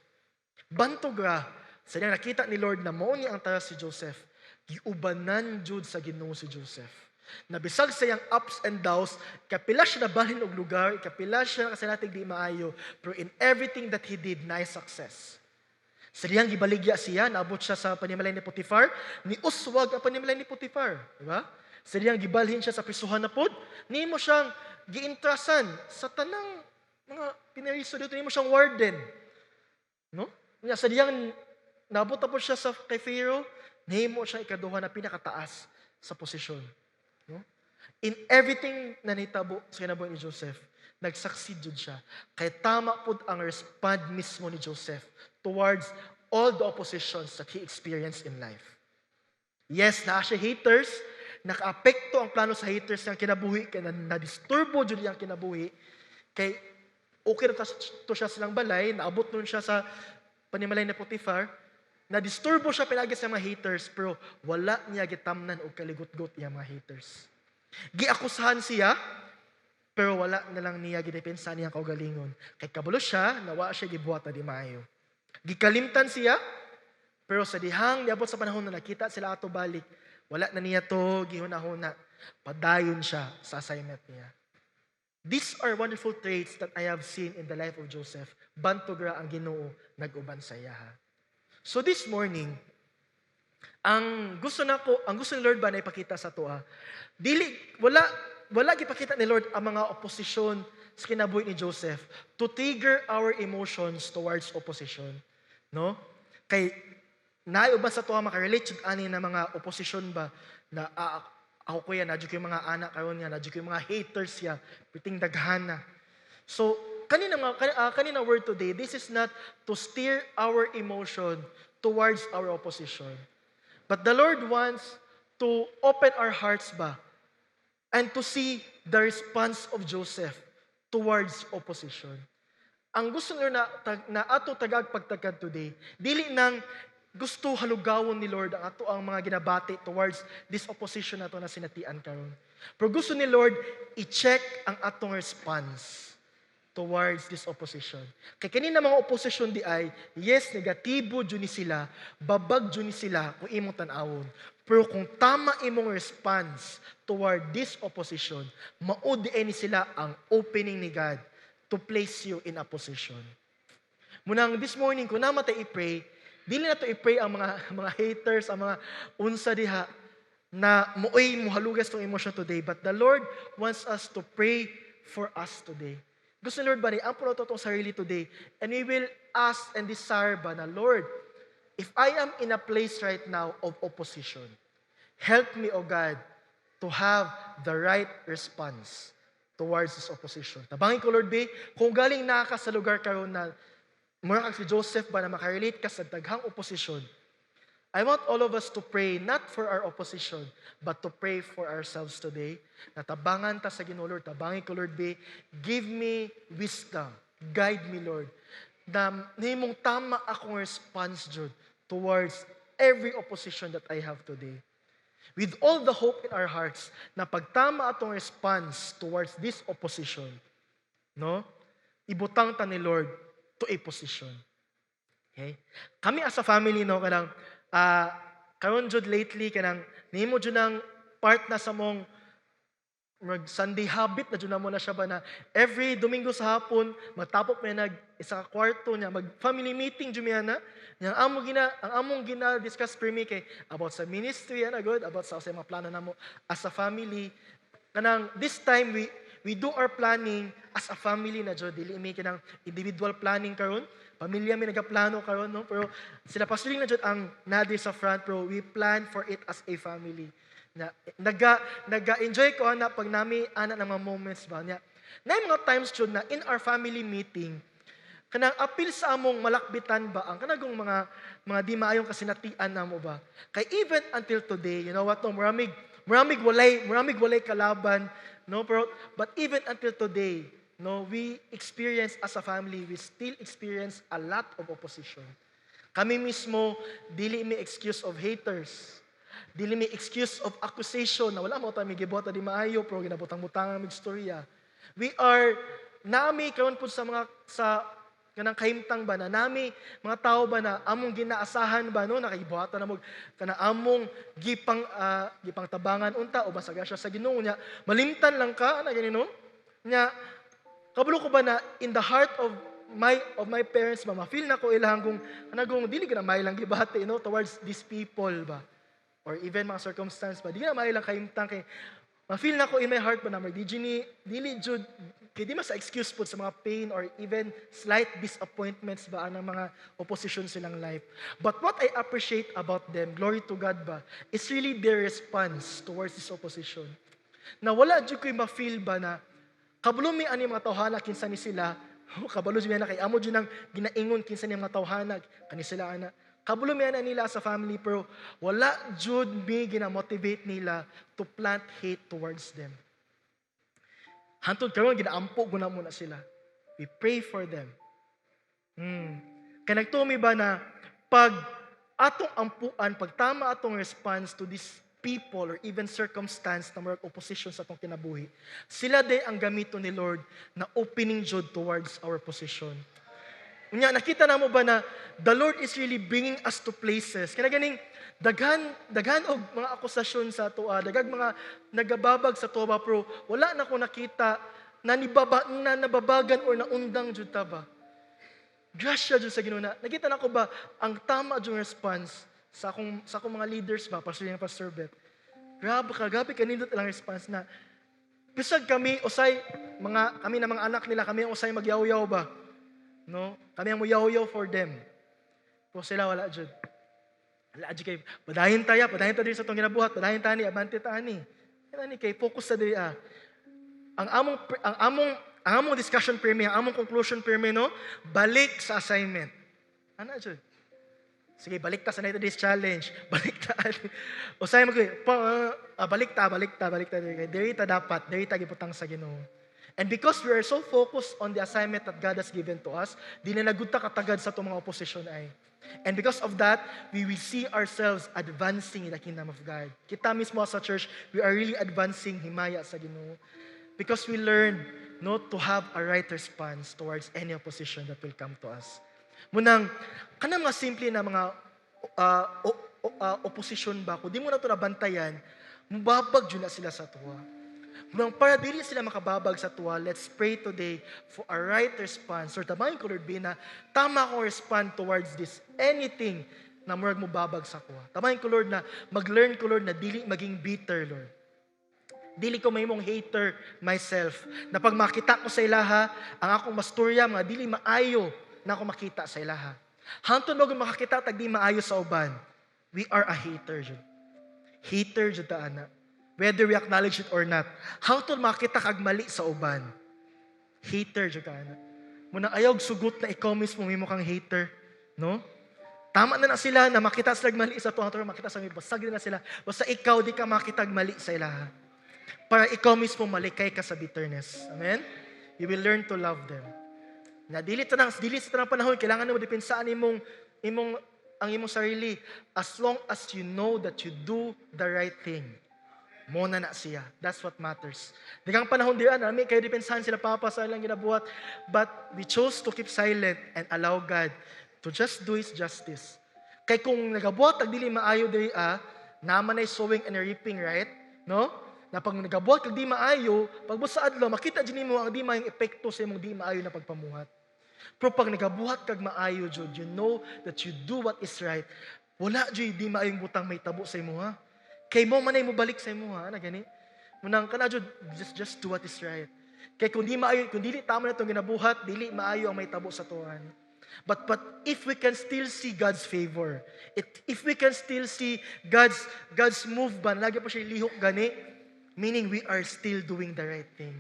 Bantog ra, sa diyang nakita ni Lord na mao niya ang taras si Joseph, giubanan jud sa Ginoo si Joseph. Nabisag sa iyang ups and downs, kapila siya nabalhin og lugar, kapila siya kasanatig di maayo, pero in everything that he did, nice success. Sa diyang gibaligya siya, naabot siya sa panimalay ni Potiphar, ni uswag ang panimalay ni Potiphar, di ba? Sa diyang gibalhin siya sa prisuhan na pod, nimo siyang giintrasan sa tanang mga pineriso dito, nimo siyang warden. No? Sa diyang nabot po siya sa kay Pharaoh, nahimo siya ikaduha na pinakataas sa posisyon. No? In everything na nitabo sa kinabuhi ni Joseph, nag-succeed jud siya. Kay tama pud ang respond mismo ni Joseph towards all the oppositions that he experienced in life. Yes, naa siya haters, nakaapekto ang plano sa haters ng kinabuhi, kaya na-disturbo dyan yung kinabuhi, kay okay na to siya silang balay, naabot nun siya sa panimalay na Potiphar, na-disturbo siya pinagi sa mga haters, pero wala niya gitamnan o kaligot-got yung mga haters. Giakusahan siya, pero wala na lang niya gidepensa niyang kaugalingon. Kay kabalo siya, nawa siya gibuhat na di maayo. Gikalimtan siya, pero sa dihang niabot sa panahon na nakita sila ato balik, wala na niya to gihuna-huna. Padayon siya sa assignment niya. These are wonderful traits that I have seen in the life of Joseph. Bantugra ang Ginoo nag-uban sa iya. So this morning, ang gusto ni Lord ba na ipakita sa tuwa? Wala gipakita ni Lord ang mga opposition sa kinabuhi ni Joseph to trigger our emotions towards opposition. No? Kay naiuban sa tuwa makarelate jud ani na mga opposition ba na ako kuya nadyo ko yung mga anak karon niya, nadyo ko yung mga haters ya, piting daghana. So kanina word today, this is not to steer our emotion towards our opposition. But the Lord wants to open our hearts ba and to see the response of Joseph towards opposition. Ang gusto ni Lord na ato tagag pagtagad today, dili nang gusto halugawon ni Lord ang ato ang mga ginabati towards this opposition nato na sinatian karon. Pero gusto ni Lord i-check ang atong response towards this opposition. Kay kanina mga opposition di ay, yes, negatibo dyan ni sila, babag dyan ni sila kung imong tanawon. Pero kung tama imong response toward this opposition, maudi ni sila ang opening ni God to place you in a position. Munang this morning, kung naman tayo i-pray, dili na to i-pray ang mga haters, ang mga unsa diha, na muhalugas tong emotion today. But the Lord wants us to pray for us today. Gusto ni Lord ba ni ang puno totong sarili today, and we will ask and desire ba na, Lord, if I am in a place right now of opposition, help me, O God, to have the right response towards this opposition. Tabangin ko, Lord, kung galing na ka sa lugar karon na mura kang si Joseph ba na makarelate ka sa daghang opposition, I want all of us to pray not for our opposition, but to pray for ourselves today. Natabangan ta sa Ginoo, Lord. Tabangin ko, Lord, give me wisdom. Guide me, Lord. Na himong tama akong response, Jude, towards every opposition that I have today. With all the hope in our hearts, na pagtama atong response towards this opposition, no? Ibutang ta ni Lord to a position. Okay? Kami as a family, no, kanang karon jud lately kanang nimo jud nang part na sa mong Sunday habit na jud mo na siya ba na every Domingo sa hapon magtapok may nag isa ka kwarto niya mag family meeting jud miya na yang among gina discuss per me kay about sa ministry ana good about sa mga plano namo as a family kanang this time we do our planning as a family na jud dili mi kanang individual planning karon. Pamilya may nagaplano karon, no? Pero sila pastoring na dyan ang nadi sa front, pero we plan for it as a family. Naga-enjoy ko na pag nami ana ng mga moments ba niya. Na mga times dyan na in our family meeting, kanang appeal sa among malakbitan ba, ang kanagong mga di maayong kasinatian na mo ba. Kay even until today, you know what, no? Muramig walay kalaban, no? Pero, but even until today, no, we experience as a family, we still experience a lot of opposition. Kami mismo, dili may excuse of haters. Dili may excuse of accusation na wala mo tayo may gibota di maayo, pero ginabutang-butang ang istorya. We are, nami karon po sa kanang kahimtang ba na nami, mga tao ba na among ginaasahan ba, no, nakaibuhatan na mo, kanang among gipang tabangan unta, o basag siya sa Ginoo niya, malimtan lang ka, na ganino, niya, kabalo ko ba na in the heart of my parents ba ma-feel na ko ilang kung anagong dili gina may lang gibati no towards these people ba or even mga circumstance ba dili na may lang kahimtang kay ma-feel na ko in my heart ba na dili jud kay di mas excuse po sa mga pain or even slight disappointments ba anang mga opposition silang life. But what I appreciate about them, glory to God ba, is really their response towards this opposition. Na wala jud ko'y ma-feel ba na kabalo mi ani mga tawhana kinsa ni sila, kabalo jud na kay amo jud nang ginaingon kinsa ni mga tawhana kani sila ana. kabulumian na nila sa family, pero wala jud mi gina-motivate nila to plant hate towards them. Hantod karon ginaampo guna muna sila. We pray for them. Kaya nagtumi ba na pag atong ampuan, pag tama atong response to these people or even circumstance na mga opposition sa atong kinabuhi, sila day ang gamito ni Lord na opening jud towards our position. Unya, nakita na mo ba na the Lord is really bringing us to places. Kaya ganing, daghan og mga akusasyon sa tuwa, daghan mga nagababag sa tuwa, pero wala na ko nakita na nababagan or naundang jud ta ba. Grasya jud sa Ginoo na. Nakita na ko ba ang tama jud response sa akong mga leaders ba, Pastor Bet. Grabe kanindot lang response na bisag kami kami na mga anak nila, kami ang usay magyaw-yaw ba. No? Kami ang muyaw-yaw for them. Pero sila wala jud. Wala jud kay padayon tayo diri sa tong ginabuhat, padayon tani, abante tani. Ani kay focus sa diri Ang among discussion perme, ang among conclusion perme, no? Balik sa assignment. Ano jud? Sige, balik ta sa 90 days challenge. Balik ta. Usay balik ta. Diri ta dapat, diri ta giputang sa Ginoo. And because we are so focused on the assignment that God has given to us, di na nagudta katagad sa itong mga opposition ay. And because of that, we will see ourselves advancing in the kingdom of God. Kita mismo sa church, we are really advancing himaya sa Ginoo. Because we learn not to have a right response towards any opposition that will come to us. Munang, kanang mga simple na mga opposition ba, kung di mo na ito nabantayan, mababag yun na sila sa tuwa. Nang para dili sila makababag sa tuwa, let's pray today for a right response. Or tamayin ko, Lord, na tama akong respond towards this anything na murag mo babag sa tuwa. Tamayin ko, Lord, na mag-learn ko, Lord, na dili maging bitter, Lord. Dili ko may mong hater myself. Na pag makita ko sa ilaha, ang akong masturya, mga dili maayo na ako makita sa ilaha. Hantun mo kung makakita, tag di maayo sa uban. We are a hater, Jud. Hater, Jud, anak. Whether we acknowledge it or not. How to makita kag mali sa uban? Hater jud ka na. Muna ayaw sugot na ikaw mismo may kang hater, no? Tama na sila na makita sila mali sa tuwa, makita sa may basag na sila. Basta ikaw di ka makita mali sa ilaha. Para ikaw mismo malikay ka sa bitterness. Amen? You will learn to love them. Na dili sa tanang panahon kailangan mo depensaan ang imong sarili as long as you know that you do the right thing. Muna na siya. That's what matters. Digang panahon diyan, nami kayo depensahan sila papa sa ilang ginabuhat, but we chose to keep silent and allow God to just do His justice. Kay kung nagabuhat tag dili maayo diri naman ay sowing and reaping, right? No? Na pag nagabuhat kag di maayo, pag busa adlaw makita din mo ang di maayong epekto sa imong di maayo na pagpamuhat. Pero pag nagabuhat kag maayo jud, you know that you do what is right. Wala jud di maayong butang may tabo sa imo ha. Kay mo manay mo balik sa imo ha, na gani. Munang kana jud just do what is right. Kay kung dili tama na itong ginabuhat, dili maayo ang may tabo sa tuwan. But if we can still see God's favor, if we can still see God's move ba, lagi pa siya lihok gani, meaning we are still doing the right thing.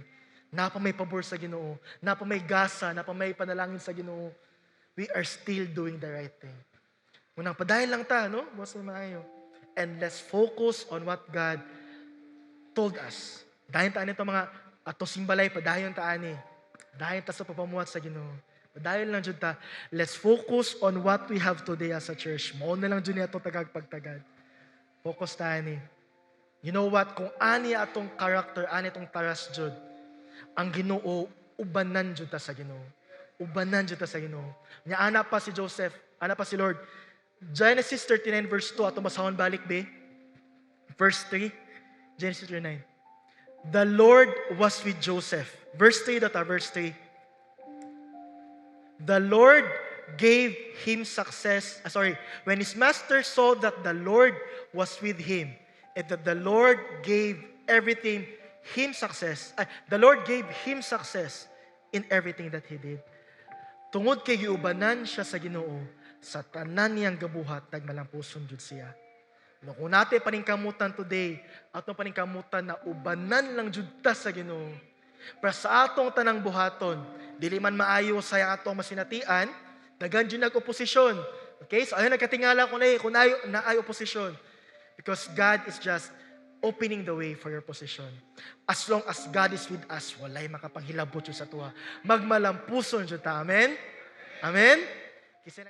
Napa may pabor sa Ginoo, napa may gasa, napa may panalangin sa Ginoo, we are still doing the right thing. Munang padayon lang ta, no? Boss na maayo. And let's focus on what God told us. Dahin taan ito mga ato simbalay, padayon taan Dahin ta sa papamuhat sa Ginoo. Padayon lang jud ta. Let's focus on what we have today as a church. Mao na lang jud niya ito tagag-pagtagad. Focus taan You know what? Kung ani atong character, ani atong taras jud, ang Ginoo ubanan jud ta sa Ginoo. Ubanan jud ta sa Ginoo. Nya ana pa si Joseph, ana pa si Lord. Genesis 39 verse 2, ato basahon balik be. Verse 3, Genesis 39. The Lord was with Joseph. Verse 3 verse 3. The Lord gave him success. When his master saw that the Lord was with him, and that the Lord gave him success in everything that he did. Tungod kay giubanan siya sa Ginoo, sa tanan niyang gabuhat nagmalampuson jud siya. No, kung natin paningkamutan today, atong paningkamutan na ubanan lang jud ta sa Ginoo. Para sa atong tanang buhaton, dili man maayo sa atong masinatian, daghan jud nag-oposisyon. Okay? So ayun, nagkatingala ko kung na ay opposition. Because God is just opening the way for your position. As long as God is with us, walay makapanghilabot yun sa tuwa. Magmalampuson yun ta. Amen? Amen? Kasi